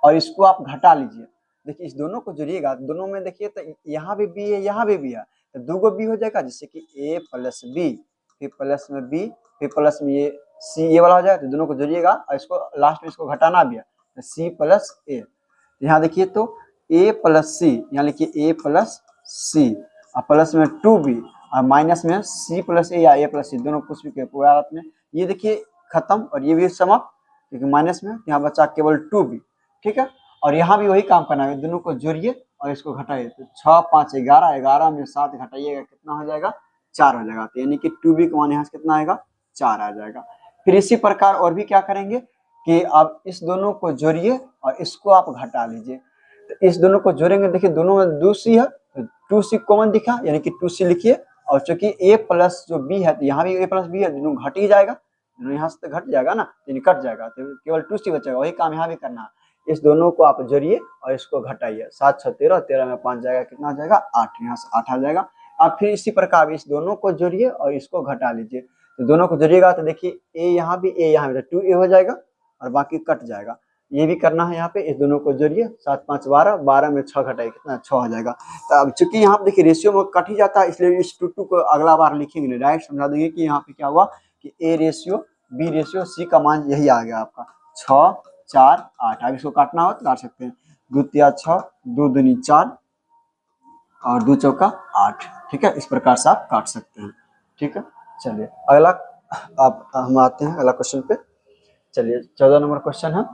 और इसको आप घटा लीजिए। देखिए इस दोनों को जोड़िएगा, दोनों में देखिए तो यहाँ भी बी है, यहाँ भी बी है, तो दो गो बी हो जाएगा, जैसे कि ए प्लस बी, फिर प्लस में बी, फिर प्लस में ये सी, ये वाला हो जाएगा। तो दोनों को जोड़िएगा और इसको लास्ट में इसको घटाना भी है, तो सी प्लस ए। यहाँ देखिए तो ए प्लस सी, यहाँ लिखिए ए प्लस सी और प्लस में 2b और माइनस में सी प्लस ए या ए प्लस सी, दोनों कुछ भी कोई बात में। ये देखिए खत्म और ये भी समाप्त, क्योंकि माइनस में यहाँ बचा केवल 2b। ठीक है, और यहाँ भी वही काम करना है, दोनों को जोड़िए और इसको घटाइए। तो 6, 5, 11, 11 में 7 घटाइएगा, कितना हो जाएगा, 4 हो जाएगा। तो यानी कि 2b का मान यहाँ से कितना आएगा, 4 आ जाएगा। फिर इसी प्रकार और भी क्या करेंगे कि आप इस दोनों को जोड़िए और इसको आप घटा लीजिए। तो इस दोनों को जोड़ेंगे, देखिए दोनों में 2c है, तो 2c कॉमन दिखा, यानी कि 2c लिखिए। और चूंकि a प्लस जो b है, तो यहाँ भी a प्लस b है, दोनों घट ही जाएगा, दोनों यहाँ से तो घट जाएगा ना, यानी कट जाएगा, तो केवल 2c बचेगा। वही काम यहाँ भी करना है, इस दोनों को आप जोड़िए और इसको घटाइए। 7, 6, 13, 13 में 5 जाएगा, कितना हो जाएगा, 8, यहाँ से 8 आ जाएगा। आप फिर इसी प्रकार इस दोनों को जोड़िए और इसको घटा लीजिए। तो दोनों को जोड़िएगा तो देखिए a यहाँ भी, a यहाँ भी, तो 2a हो जाएगा और बाकी कट जाएगा। ये भी करना है यहाँ पे, इस दोनों को जोड़िए। 7, 5, 12, 12 में 6 घटाइए, कितना, 6 हो जाएगा। तो अब चूंकि यहाँ पे देखिए रेशियो में कट ही जाता है, इसलिए इस 2 को अगला बार लिखेंगे नहीं, डायरेक्ट समझा देंगे कि यहाँ पे क्या हुआ कि A ratio B ratio C का मान यही आ गया आपका 6, 4, 8। अब इसको काटना हो तो काट सकते हैं, 2 तिया 6, 2 दूनी 4 और 2 चौका 8। ठीक है, इस प्रकार से आप काट सकते हैं। ठीक है, चलिए अगला आप हम आते हैं अगला क्वेश्चन पे। चलिए 14 नंबर क्वेश्चन है,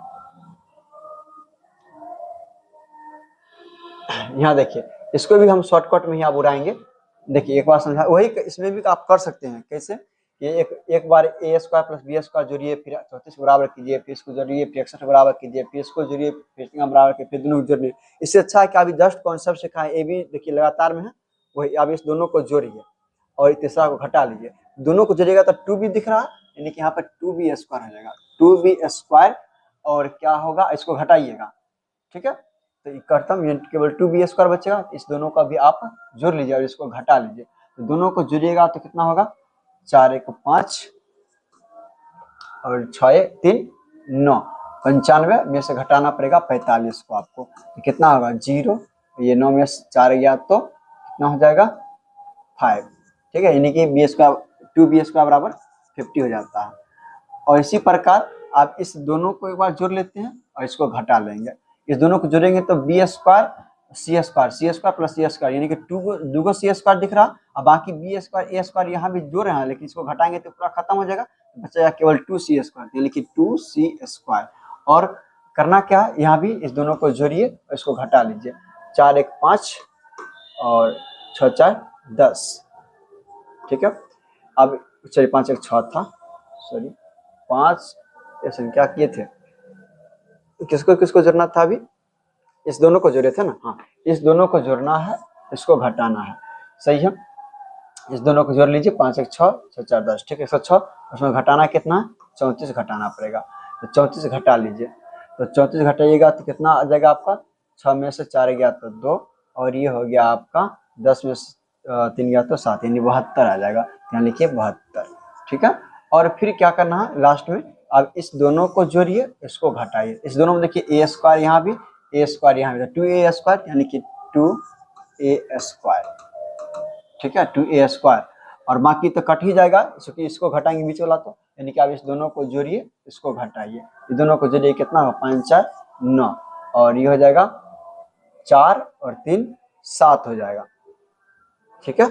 यहाँ देखिए इसको भी हम शॉर्टकट में यहाँ बुलाएंगे। देखिए एक बार समझा, वही इसमें भी आप कर सकते हैं। कैसे, ये एक बार ए स्क्वायर प्लस बी स्क्वायर जोड़िए, फिर 34 बराबर कीजिए, फिर इसको जोड़िए, फिर 61 बराबर कीजिए, फिर इसको जोड़िए, फिर बराबर कीजिए, फिर दोनों को जोड़िए। इससे अच्छा है कि अभी जस्ट कॉन्सेप्ट सिखा है, ए बी देखिए लगातार में है, वही अब इस दोनों को जोड़िए और तीसरा को घटा लीजिए। दोनों को जोड़िएगा तो 2b दिख रहा है, यानी कि यहाँ पर 2b स्क्वायर हो जाएगा, 2b स्क्वायर। और क्या होगा, इसको घटाइएगा। ठीक है, तो करतम केवल 2b स्क्वायर बचेगा। इस दोनों का भी आप जोड़ लीजिए और इसको घटा लीजिए। तो दोनों को जोड़िएगा तो कितना होगा, 4, 1, 5 और 6, 1, 3, 9। 95 में से घटाना पड़ेगा 45 को आपको, तो कितना होगा, 0। ये 9 में से 4 गया तो कितना हो जाएगा, 5। ठीक है, यानी कि बी स्क्वायर 2b स्क्वायर बराबर 50 हो जाता है। और इसी प्रकार आप इस दोनों को एक बार जोड़ लेते हैं और इसको घटा लेंगे। इस दोनों को जोड़ेंगे तो बी स्क्वायर सी स्क्वायर प्लस सी स्क्वायर, यानी कि 2 सी स्क्वायर दिख रहा, और बाकी बी स्क्वायर ए स्क्वायर यहाँ भी जोड़ रहे हैं, लेकिन इसको घटाएंगे तो पूरा खत्म हो जाएगा, बचेगा केवल 2c स्क्वायर, यानी कि 2c स्क्वायर। और करना क्या है, यहाँ भी इस दोनों को जोड़िए और इसको घटा लीजिए। 4, 1, 5 और 6, 4, 10। ठीक है, अब चलिए 5, 1, 6 था, सॉरी 5 ऐसे क्या किए थे, किसको किसको जोड़ना था, अभी इस दोनों को जोड़े थे ना, हाँ इस दोनों को जोड़ना है, इसको घटाना है, सही है। इस दोनों को जोड़ लीजिए, 5, 1, 6, 6, 4, 10। ठीक है, 106। उसमें घटाना कितना, 34 घटाना पड़ेगा, तो 34 घटा लीजिए। तो 34 घटाइएगा तो कितना आ जाएगा आपका, 6 में से 4 गया तो 2, और ये हो गया आपका 10 में से 3 गया तो 7, यानी 72 आ जाएगा, यहाँ लिखिए 72। ठीक है, और फिर क्या करना है लास्ट में, अब इस दोनों को जोड़िए, इसको घटाइए। इस दोनों में देखिए ए स्क्वायर यहाँ भी, ए स्क्वायर यहाँ भी, 2a स्क्वायर, यानी कि 2a स्क्वायर। ठीक है, 2a स्क्वायर, और बाकी तो कट ही जाएगा क्योंकि इसको घटाएंगे बीच वाला, तो यानी कि आप इस दोनों को जोड़िए, इसको घटाइए। ये दोनों को जोड़िए, कितना होगा, 5, 4, 9, और ये हो जाएगा 4 और 3, 7 हो जाएगा। ठीक है,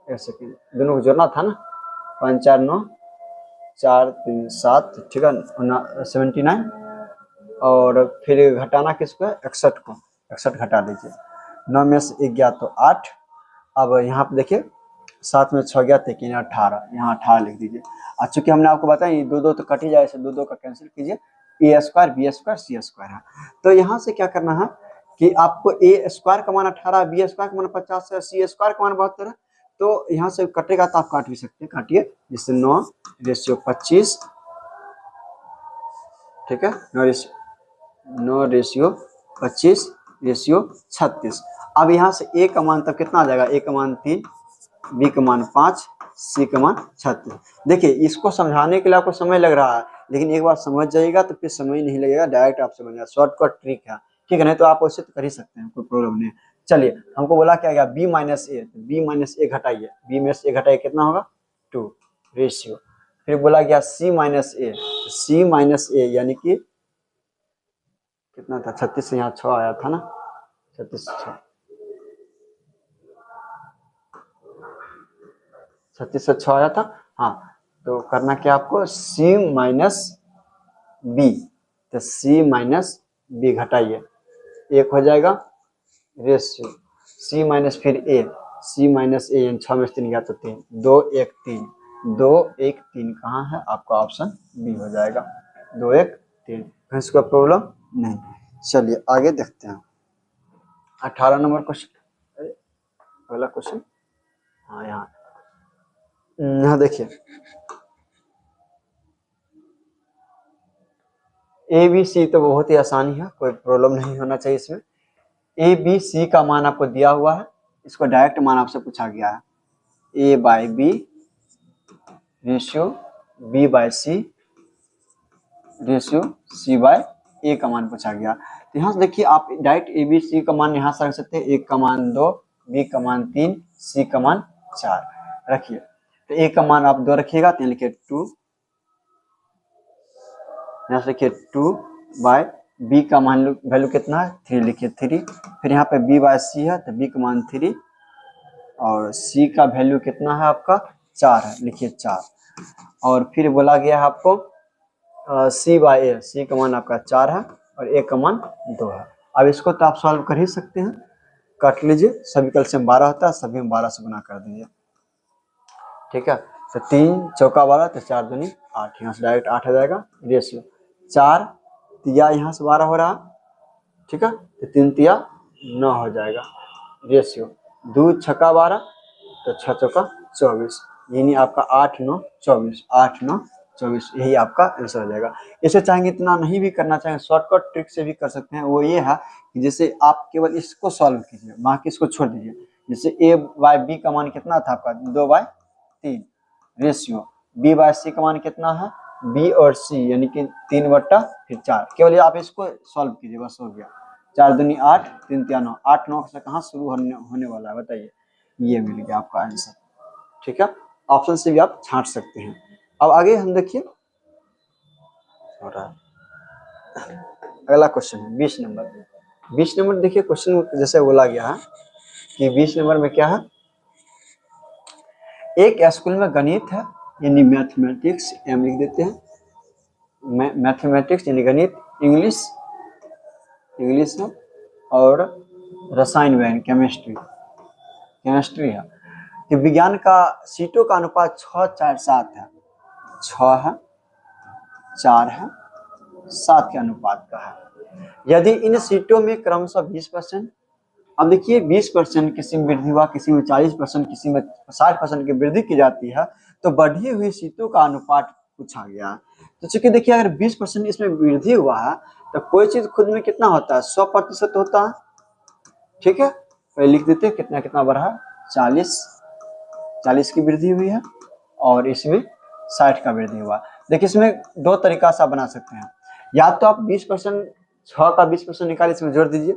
ऐसे दोनों को जोड़ना था ना, 5, 4, 9, 4, 3, 7। ठीक है, 79। और फिर घटाना किसको है, 61 को, 61 घटा दीजिए। 9 में से 1 गया तो 8। अब यहाँ पे देखिए 7 में 6 गया तो 18, यहाँ 18 लिख दीजिए। और चूंकि हमने आपको बताया 2 तो कट ही जाए, 2 का कैंसिल कीजिए, ए स्क्वायर बी स्क्वायर सी स्क्वायर है। तो यहाँ से क्या करना है कि आपको ए स्क्वायर का मान 18, बी स्क्वायर का मान 50 है, सी स्क्वायर का मान 72 है। तो यहाँ से कटेगा तो आप काट भी सकते हैं, काटिए, जिससे 9 रेशियो 25 ठीक है, 9:25:36। अब यहाँ से ए का मान तब कितना आ जाएगा, ए का मान 3, बी का मान 5, सी का मान 36। देखिए इसको समझाने के लिए आपको समय लग रहा है, लेकिन एक बार समझ जाइएगा तो फिर समय नहीं लगेगा, डायरेक्ट आप समझ जाएगा, शॉर्टकट ट्रिक है, ठीक है। नहीं तो आप वैसे तो कर ही सकते हैं, कोई प्रॉब्लम नहीं है। चलिए हमको बोला क्या गया, बी माइनस ए, बी माइनस ए घटाइए, बी में से ए घटाइए कितना होगा 2 रेशियो। फिर बोला गया सी माइनस ए, सी माइनस ए यानी कि कितना था 36 से यहाँ 6 आया था ना, 36 से 6 आया था। हाँ तो करना क्या आपको, सी माइनस बी, तो सी माइनस बी घटाइए, 1 हो जाएगा रेशियो, सी माइनस फिर ए, सी माइनस ए, 6 में से 3 गया तो 3, 2 1 3, 2 1 3 कहाँ है आपका, ऑप्शन बी हो जाएगा, 2 1 3। इसका प्रॉब्लम नहीं। चलिए आगे देखते हैं 18 नंबर क्वेश्चन, अगला क्वेश्चन। हाँ यहाँ देखिए, ए बी सी तो बहुत ही आसानी है, कोई प्रॉब्लम नहीं होना चाहिए इसमें। ए बी सी का मान आपको दिया हुआ है, इसको डायरेक्ट मान आपसे पूछा गया है, A by B ratio B by C ratio C by A का मान पूछा गया। तो यहाँ से देखिए आप डायरेक्ट ए बी सी का मान यहाँ से रख सकते हैं, ए का मान 2, बी का मान 3, सी का मान 4 रखिए। तो ए का मान आप 2 रखिएगा, तो लिखिए 2, यहाँ से लिखिए 2 बाय बी का मान वैल्यू कितना है 3, लिखिए 3। फिर यहाँ पे बी बाय सी है, तो बी का मान 3 और सी का वैल्यू कितना है आपका 4 है, लिखिए 4। और फिर बोला गया है आपको सी बाय ए, सी का मान आपका 4 है और ए का मान 2 है। अब इसको तो आप सॉल्व कर ही सकते हैं, काट लीजिए, सभी कैल्शियम 12 होता है, सभी में 12 से गुना कर दीजिए, ठीक है। तो 3 चौका 12, तो 4 दूनी 8, यहाँ से डायरेक्ट 8 आ जाएगा रेशियो, 4 तिया यहाँ से 12 हो रहा, ठीक है, तो 3 तिया 9 हो जाएगा रेशियो, 2 छक्का 12, तो 6 चौका 24, यानी आपका 8 9 24, 8 9 24, यही आपका आंसर हो जाएगा। इसे चाहेंगे इतना नहीं भी करना चाहेंगे, शॉर्टकट ट्रिक से भी कर सकते हैं। वो ये है कि जैसे आप केवल इसको सॉल्व कीजिए, बाकी इसको छोड़ दीजिए। जैसे ए बाय बी का मान कितना था आपका 2/3 रेशियो, बी बाय सी का मान कितना है, बी और सी यानी कि 3/4, केवल आप इसको सॉल्व कीजिए, बस हो गया। 4 दूनी 8, 3 तिया 9, 8 9 से कहाँ शुरू होने वाला है बताइए, ये मिल गया आपका आंसर, ठीक है। ऑप्शन से भी आप छांट सकते हैं। अब आगे हम देखिए अगला क्वेश्चन 20 नंबर। 20 नंबर देखिए, क्वेश्चन जैसे बोला गया है कि 20 नंबर में क्या है, एक स्कूल में गणित है यानी मैथमेटिक्स, एम लिख देते हैं, मैथमेटिक्स यानी गणित, इंग्लिश है और रसायन विज्ञान केमिस्ट्री है। कि विज्ञान का सीटों का अनुपात 6 4 7 है, 6 है 4 है 7 के अनुपात का है। यदि इन सीटों में क्रमशः 20%, अब देखिए 20% किसी में वृद्धि हुआ, किसी में 40%, किसी में 60% की वृद्धि की जाती है, तो बढ़ी हुई सीटों का अनुपात पूछा गया है। तो चूंकि देखिए अगर 20% इसमें वृद्धि हुआ है, तो कोई चीज खुद में कितना होता है 100% होता है, ठीक है। तो लिख देते हैं कितना कितना बढ़ा, 40 की वृद्धि हुई है और इसमें 60 का वृद्धि हुआ। देखिए इसमें 2 तरीका से आप बना सकते हैं, या तो आप 20%, 6 का 20% निकाल इसमें जोड़ दीजिए,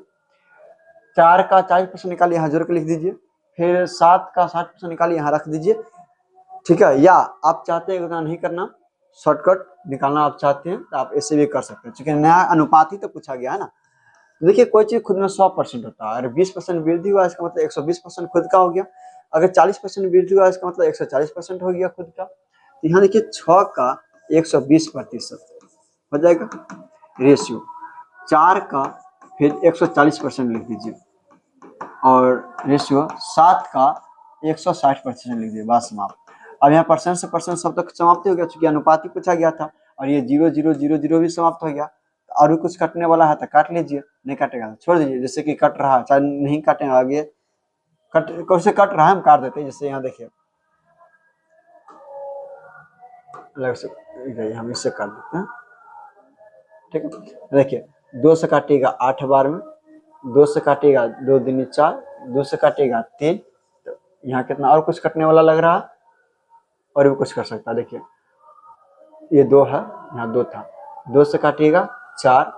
4 का 40% निकालिए यहाँ जोड़ के लिख दीजिए, फिर 7 का 60% निकालिए यहाँ रख दीजिए, ठीक है। या आप चाहते हैं उतना नहीं करना, शॉर्टकट निकालना आप चाहते हैं तो आप ऐसे भी कर सकते हैं, क्योंकि नया अनुपात ही तो पूछा गया है ना। देखिए कोई चीज खुद में 100% होता है, अगर 20% वृद्धि हुआ इसका मतलब 120% खुद का हो गया, अगर 40% वृद्धि हुआ इसका मतलब 140% हो गया खुद का। तो यहाँ देखिए 6 का 120% हो जाएगा रेशियो, 4 का फिर 140% लिख दीजिए और रेशियो 7 का 160% लिख दीजिए, बात समाप्त। अब यहाँ परसेंट से परसेंट सब तक समाप्त हो गया, चूंकि अनुपात ही पूछा गया था, और ये 0 0 0 0 भी समाप्त हो गया। और भी कुछ कटने वाला है तो काट लीजिए, नहीं काटेगा तो छोड़ दीजिए, जैसे कि कट रहा है, चाहे नहीं काटे आगे कट, कैसे कट रहा है हम काट देते हैं, जैसे यहाँ देखिए अलग से हम इससे काट देते हैं, ठीक है। देखिए 2 से काटिएगा 8 बार में, 2 से काटिएगा 2 दूनी 4, 2 से काटिएगा 3, तो यहाँ कितना और कुछ कटने वाला लग रहा है, और भी कुछ कर सकता है। देखिए ये 2 है, यहाँ 2 था, 2 से काटिएगा 4,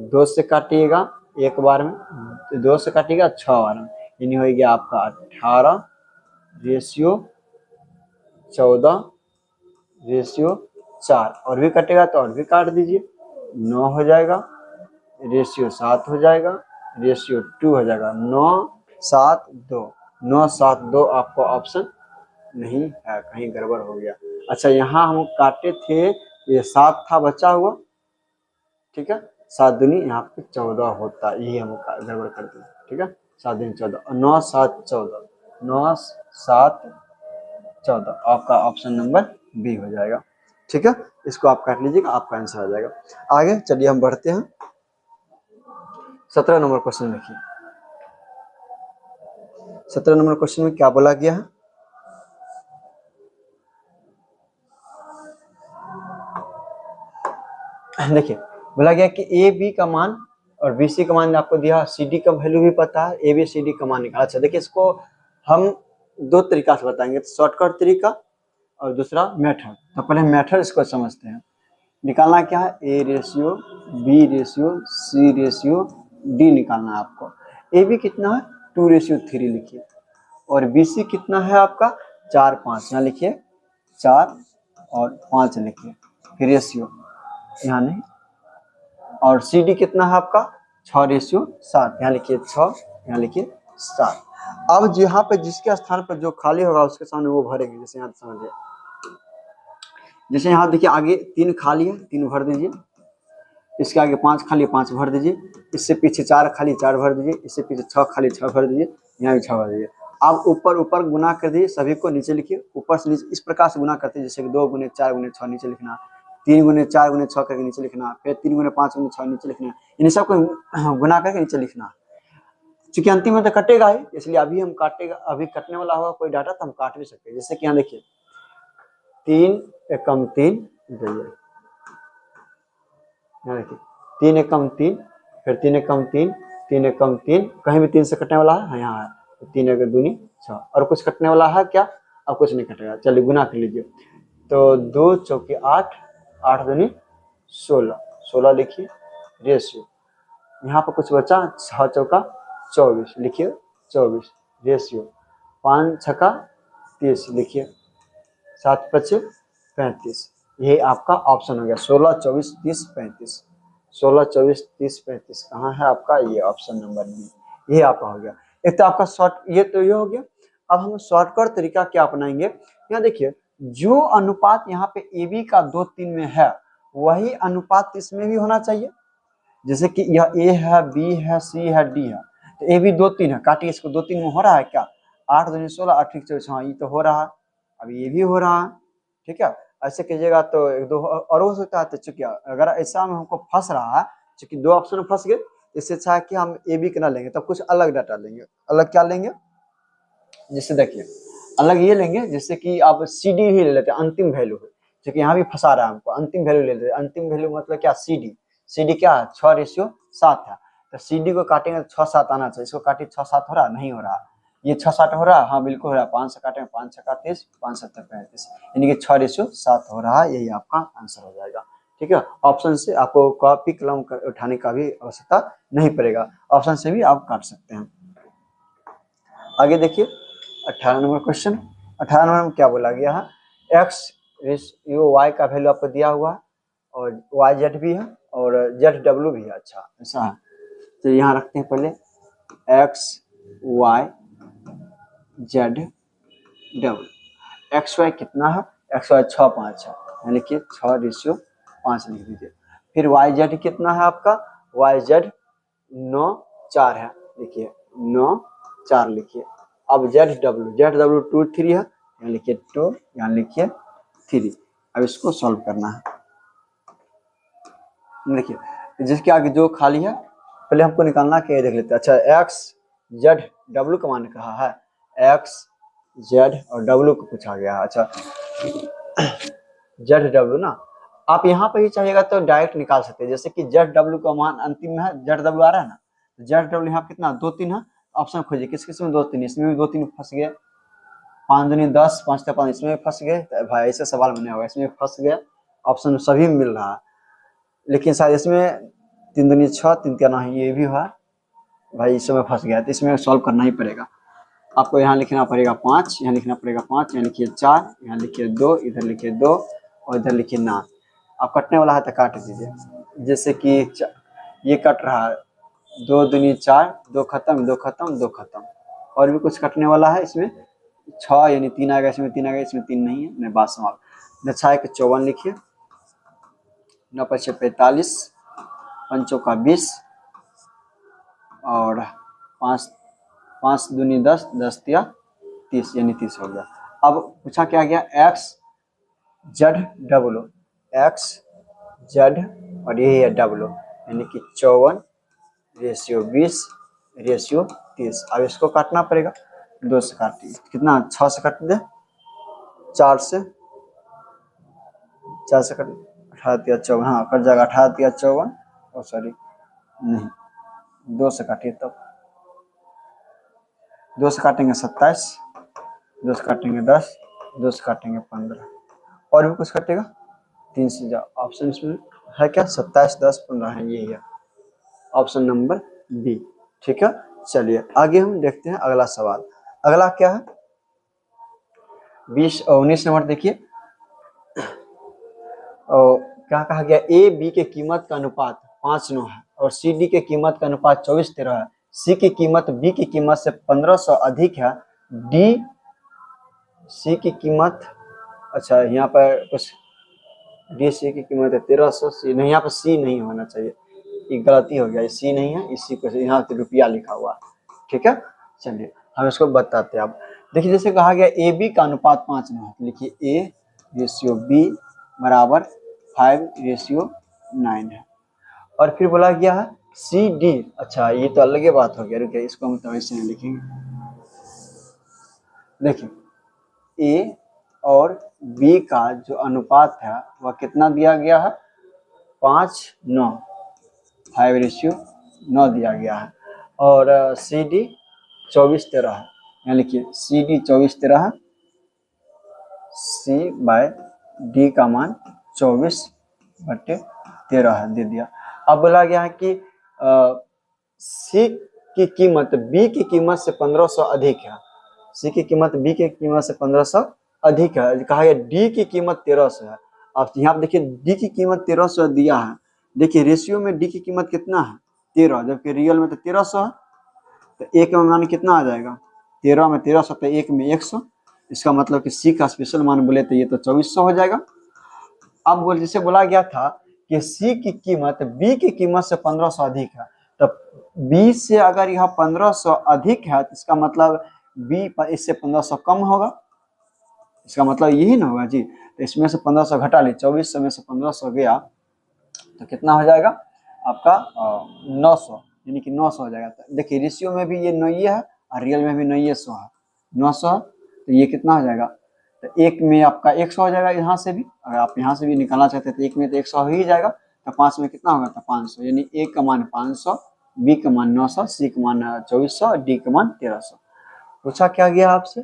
2 से काटिएगा 1 बार में, 2 से काटिएगा 6 बार में, यानी हो गया आपका 18 रेशियो 14 रेशियो 4, और भी कटेगा तो और भी काट दीजिए, 9 हो जाएगा, रेशियो 7 हो जाएगा, रेशियो 2 हो जाएगा, 9 7 2, 9 7 2 आपका ऑप्शन नहीं है, कहीं गड़बड़ हो गया। अच्छा यहाँ हम काटे थे, ये 7 था बचा हुआ, ठीक है, 7 दूनी यहाँ पे 14 होता, यही हम गड़बड़ कर दिए, ठीक है, 7 दूनी 14, 9 7 14, 9 7 14 आपका ऑप्शन नंबर बी हो जाएगा, ठीक है। इसको आप काट लीजिएगा, आपका आंसर आ जाएगा। आगे चलिए हम बढ़ते हैं, 17 नंबर क्वेश्चन देखिए। 17 नंबर क्वेश्चन में क्या बोला गया है, देखिए बोला गया कि ए बी का मान और बी सी का मान आपको दिया, सी डी का वैल्यू भी पता है, ए बी सी डी का मान निकाला। अच्छा देखिए इसको हम 2 तरीका से बताएंगे, शॉर्टकट तरीका और दूसरा मेथड। तो पहले मेथड इसको समझते हैं। निकालना क्या है, A ratio B ratio C ratio D निकालना है आपको। ए बी कितना है 2:3 लिखिए, और बी सी कितना है आपका 4 5, यहाँ लिखिए 4 और 5 लिखिए, फिर रेशियो यहाँ नहीं, और सी डी कितना है आपका 6:7, यहाँ लिखिए 6, यहाँ लिखिए 7। अब यहाँ पे जिसके स्थान पर जो खाली होगा उसके सामने वो भरेंगे, जैसे यहाँ समझिए, जैसे यहाँ देखिए आगे 3 खाली है, 3 भर दीजिए, इसके आगे 5 खाली 5 भर दीजिए, इससे पीछे 4 खाली 4 भर दीजिए, इससे पीछे 6 खाली 6 भर दीजिए, यहाँ भी 6 भर दीजिए। आप ऊपर ऊपर गुना कर दीजिए, सभी को नीचे लिखिए, ऊपर से नीचे इस प्रकार से गुना करते हैं, जैसे 2 गुने 4 गुने 6 नीचे लिखना, 3 गुने 4 गुने 6 करके नीचे लिखना, फिर 3 गुने 5 गुने 6 नीचे लिखना, इन सबको गुना करके नीचे लिखना। चूंकि अंतिम में तो कटेगा ही, इसलिए अभी हम काटेगा, अभी कटने वाला होगा कोई डाटा तो हम काट भी सकते हैं। जैसे कि यहाँ देखिए 3 एकम 3, यहाँ देखिए 3 एकम 3, फिर 3 एकम 3, 3 एकम 3, कहीं भी 3 से कटने वाला है, यहाँ है 3 एक दूनी 6, और कुछ कटने वाला है क्या, अब कुछ नहीं कटेगा। चलिए गुना कर लीजिए, तो 2 चौके 8, 8 दूनी 16, 16 लिखिए, रेशियो यहाँ पर कुछ बचा, 6 चौका 24 लिखिए 24, रेशियो 5 छक्का 30 लिखिए, 7 पचे 35, ये आपका ऑप्शन हो गया 16 24 30 35, 16 24 30 35 कहाँ है आपका, ये ऑप्शन नंबर बी, ये आपका हो गया। एक तो आपका शॉर्ट, ये तो ये हो गया। अब हम शॉर्टकट तरीका क्या अपनाएंगे, यहाँ देखिए जो अनुपात यहाँ पे ए बी का 2 3 में है वही अनुपात इसमें भी होना चाहिए। जैसे कि यह ए है, बी है, सी है, डी है, तो ए बी 2 3 है, काटिए इसको, 2 3 में हो रहा है क्या, 8 दूनी 16 8 24, हाँ ये तो हो रहा है, अब ये भी हो रहा है, ठीक है। ऐसे कीजिएगा तो 1 2 और हो सकता है। तो चूंकि अगर ऐसा में हमको फंस रहा है, चूंकि 2 ऑप्शन में फंस गए, इससे अच्छा है कि हम ए बी का ना लेंगे, तब कुछ अलग डाटा लेंगे। अलग क्या लेंगे, जैसे देखिए अलग ये लेंगे, जैसे कि आप सी डी ही ले लेते हैं, अंतिम वैल्यू है, क्योंकि यहाँ भी फंसा रहा है हमको, अंतिम वैल्यू ले लेते हैं। अंतिम वैल्यू मतलब क्या, सी डी क्या है 6:7 है, तो सी डी को काटेंगे तो 6 7 आना चाहिए, इसको काटिए 6 7 हो रहा नहीं हो रहा, ये 6 7 हो रहा है, हाँ बिल्कुल हो रहा है, 5 से काटेंगे 5 6 30, 5 7 35, यानी कि 6:7 हो रहा है, यही आपका आंसर हो जाएगा, ठीक है। ऑप्शन से आपको कॉपी कलम उठाने का भी आवश्यकता नहीं पड़ेगा, ऑप्शन से भी आप काट सकते हैं। आगे देखिए 18 नंबर क्वेश्चन। 18 नंबर में क्या बोला गया है, एक्स रेशियो वाई का वैल्यू आपको दिया हुआ है, और वाई जेड भी है और जेड डब्ल्यू भी है। अच्छा ऐसा है, तो यहाँ रखते हैं पहले X Y Z W. X Y कितना है, एक्स वाई 6 5 है, यहाँ लिखिए 6:5 लिख दीजिए। फिर वाई जेड कितना है आपका, वाई जेड 9 4 है, लिखिए 9 4 लिखिए। अब जेड डब्ल्यू 2 3 है, यहाँ लिखिए 2, यहाँ लिखिए 3। अब इसको सॉल्व करना है। देखिए जिसके आगे जो खाली है पहले हमको निकालना क्या देख लेते हैं। अच्छा एक्स जेड डब्ल्यू का मान कहा है, एक्स जेड और डब्ल्यू को पूछा गया है। अच्छा जेड डब्ल्यू ना, आप यहाँ पे ही चाहिएगा तो डायरेक्ट निकाल सकते हैं, जैसे कि जेड डब्ल्यू का मान अंतिम में है, जेड डब्ल्यू आ रहा है ना, जेड डब्ल्यू यहाँ कितना 2 3 है, ऑप्शन खोजिए किस किस में 2 3, इसमें भी 2 3 फंस गए, 5 दूनी 10, 5 5, इसमें भी फंस गए भाई, ऐसे सवाल बने होगा, इसमें फंस गए, ऑप्शन सभी में मिल रहा है, लेकिन शायद इसमें 3 दूनी 6, 3 3 9 ये भी हुआ भाई, इसमें फंस गया, तो इसमें सॉल्व करना ही पड़ेगा आपको। यहाँ लिखना पड़ेगा 5, यहाँ लिखना पड़ेगा 5, यहाँ लिखिए 4, यहाँ लिखिए 2, इधर लिखिए 2 और इधर लिखिए 9। अब कटने वाला है तो काट दीजिए, जैसे कि ये कट रहा है 2 दूनी 4, 2 खत्म 2 खत्म 2 खत्म, और भी कुछ कटने वाला है इसमें 6 यानी 3 आएगा, इसमें 3 आएगा, इसमें 3 नहीं है, मैं बात समाप्त। 6 के 54 लिखिए, 9 5 45, 5 का 20 और 5 दूनी 10, 10 या 30 यानी 30 हो गया। अब पूछा क्या गया, x Z W, x Z और ये है डब्ल्यू, यानी कि 54/20/30। अब इसको काटना पड़ेगा, 2 से काटिए, कितना 6 से काट दे, 4 से कट 18 54, हाँ कट जाएगा 18 54, और सॉरी नहीं 2 से काटिए, तब 2 से काटेंगे 27, 2 से काटेंगे 10, 2 से काटेंगे 15, और भी कुछ कटेगा 3 से जाओ, ऑप्शन इसमें है क्या, 27 10 15 है, यही है ऑप्शन नंबर बी। ठीक है, चलिए आगे हम देखते हैं अगला सवाल। अगला क्या है, 20 और 19 नंबर देखिए, और क्या कहा गया, ए बी के कीमत का अनुपात 5:9 है और सी डी के कीमत का अनुपात 24:13 है, सी की कीमत बी की कीमत से 1500 अधिक है, डी सी की कीमत, अच्छा यहाँ पर कुछ डी सी की कीमत है 1300, सी नहीं, यहाँ पर सी नहीं होना चाहिए, ये गलती हो गया, सी नहीं है, इसी को यहाँ पे रुपया लिखा हुआ है। ठीक है, चलिए हम इसको बताते हैं। अब देखिए जैसे कहा गया ए बी का अनुपात 5:9 है, लिखिए ए रेशियो बी बराबर 5:9 है, और फिर बोला गया है सी डी, अच्छा ये तो अलग ही बात हो गया, रुकिए इसको हम तो ऐसे नहीं लिखेंगे, देखिए ए और बी का जो अनुपात है वह कितना दिया गया है, 5:9, 5:9 दिया गया है, और सी डी 24:13 है, यहाँ लिखिए सी डी 24:13 है, सी बाय डी का मान 24/13 है, दे दिया। अब बोला गया है कि सी की कीमत बी की कीमत से 1500 अधिक है, सी की कीमत बी की कीमत से 1500 अधिक है, कहा गया डी की कीमत 1300 है। अब यहाँ पे देखिए डी की कीमत 1300 दिया है, देखिए रेशियो में डी की कीमत कितना है 13, जबकि रियल में तो 1300 है, तो एक में मान कितना आ जाएगा, 13 में 1300 तो एक में 100, इसका मतलब कि सी का स्पेशल मान बोले तो ये तो 2400 हो जाएगा। अब बोल जैसे बोला गया था कि सी की कीमत बी की कीमत से 1500 अधिक है, तो बी से अगर यह 1500 अधिक है तो इसका मतलब बी इससे 1500 कम होगा, इसका मतलब यही ना होगा जी। तो इसमें से 1500 घटा ली, 2400 में से 1500 गया तो कितना हो जाएगा आपका 900, यानी कि 900 हो जाएगा। तो देखिए रेशियो में भी ये 9 है और रियल में भी 900 है, 900, तो ये कितना हो जाएगा, तो एक में आपका 100 हो जाएगा, यहाँ से भी अगर आप यहाँ से भी निकालना चाहते हैं तो एक में तो 100 हो ही जाएगा, तो 5 में कितना होगा, तो 500, यानी ए का मान 500, बी का मान 900, सी का मान 2400, डी का मान 1300। पूछा क्या गया आपसे,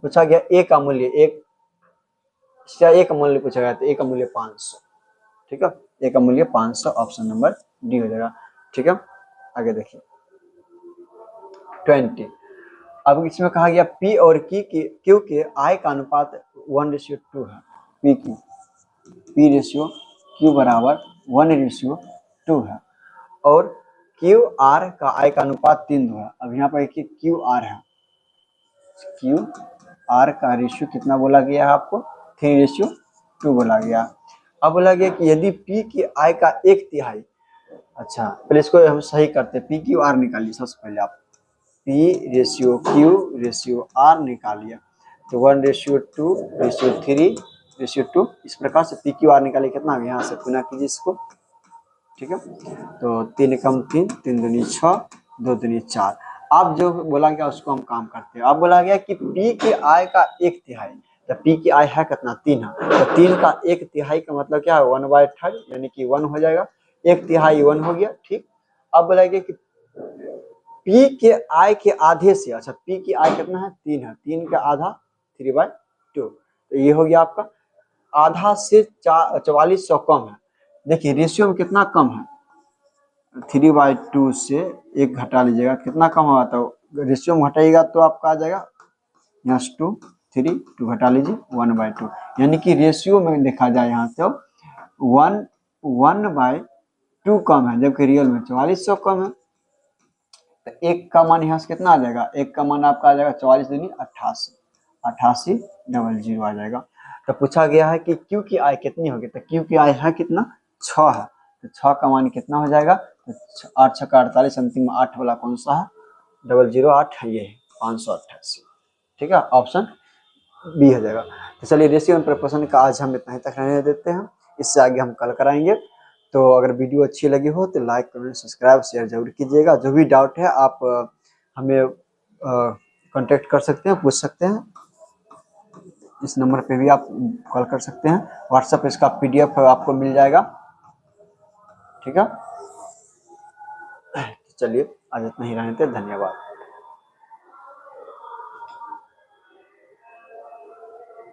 पूछा गया ए का मूल्य, ए का मूल्य पूछा गया, तो ए का मूल्य 500। ठीक है, ए का मूल्य 500, ऑप्शन नंबर डी हो जाएगा। ठीक है, आगे देखिए 20। अब इसमें कहा गया पी और क्यू के आई का अनुपात 1:2 है, पी रेशियो क्यू बराबर 1:2 है, और क्यू आर का आई का अनुपात 3:2 है। अब यहाँ पर देखिए क्यू आर है, क्यू आर का रेशियो कितना बोला गया है आपको, 3:2 बोला गया। अब बोला गया कि यदि पी की आई का 1/3, अच्छा पहले इसको हम सही करते, पी क्यू आर निकालिए, सबसे पहले आप P ratio Q ratio R निकालिए, तो 1:2:3:2, इस प्रकार से पी क्यू आर निकालिए, कितना यहाँ से गुना कीजिए इसको। ठीक है, तो 3 कम 3, 3 दूनी 6, 2 दूनी 4। अब जो बोला गया उसको हम काम करते हैं। अब बोला गया कि पी के आय का 1/3, तो पी की आई है कितना 3 है, तो 3 का 1/3 का मतलब क्या है 1/3 यानी कि 1 हो जाएगा, 1/3 1 हो गया। ठीक, अब बताइए कि पी के आई के आधे से, अच्छा पी की आई कितना है 3 है, 3 का आधा 3/2, तो ये हो गया आपका आधा से 4400 कम है। देखिए रेशियो में कितना कम है, 3/2 से 1 घटा लीजिएगा कितना कम होगा, तो रेशियो में घटाइएगा तो आपका आ जाएगा यहाँ 2 3 2 घटा लीजिए 1/2, यानी कि रेशियो में देखा जाए यहाँ तो 1/2 कम है, जबकि रियल में 4400 कम है। तो एक का मान यहाँ से कितना आ जाएगा, एक का मान आपका आ जाएगा 44 दूनी 88, 8800 आ जाएगा। तो पूछा गया है कि क्यू की आई कितनी होगी, तो क्यू की आई है कितना 6 है, तो 6 का मान कितना हो जाएगा, तो 8 6 का 48, अंतिम में 8 वाला कौन सा है 008 है, ये है 588। ठीक है, ऑप्शन बी हो जाएगा। तो चलिए रेशियो एंड प्रोपोर्शन का आज हम इतना ही तक रहने देते हैं, इससे आगे हम कल कराएंगे। तो अगर वीडियो अच्छी लगी हो तो लाइक कमेंट सब्सक्राइब शेयर जरूर कीजिएगा। जो भी डाउट है आप हमें कांटेक्ट कर सकते हैं, पूछ सकते हैं, इस नंबर पे भी आप कॉल कर सकते हैं, व्हाट्सएप इसका PDF आपको मिल जाएगा। ठीक है, चलिए आज इतना ही रहने देते, धन्यवाद।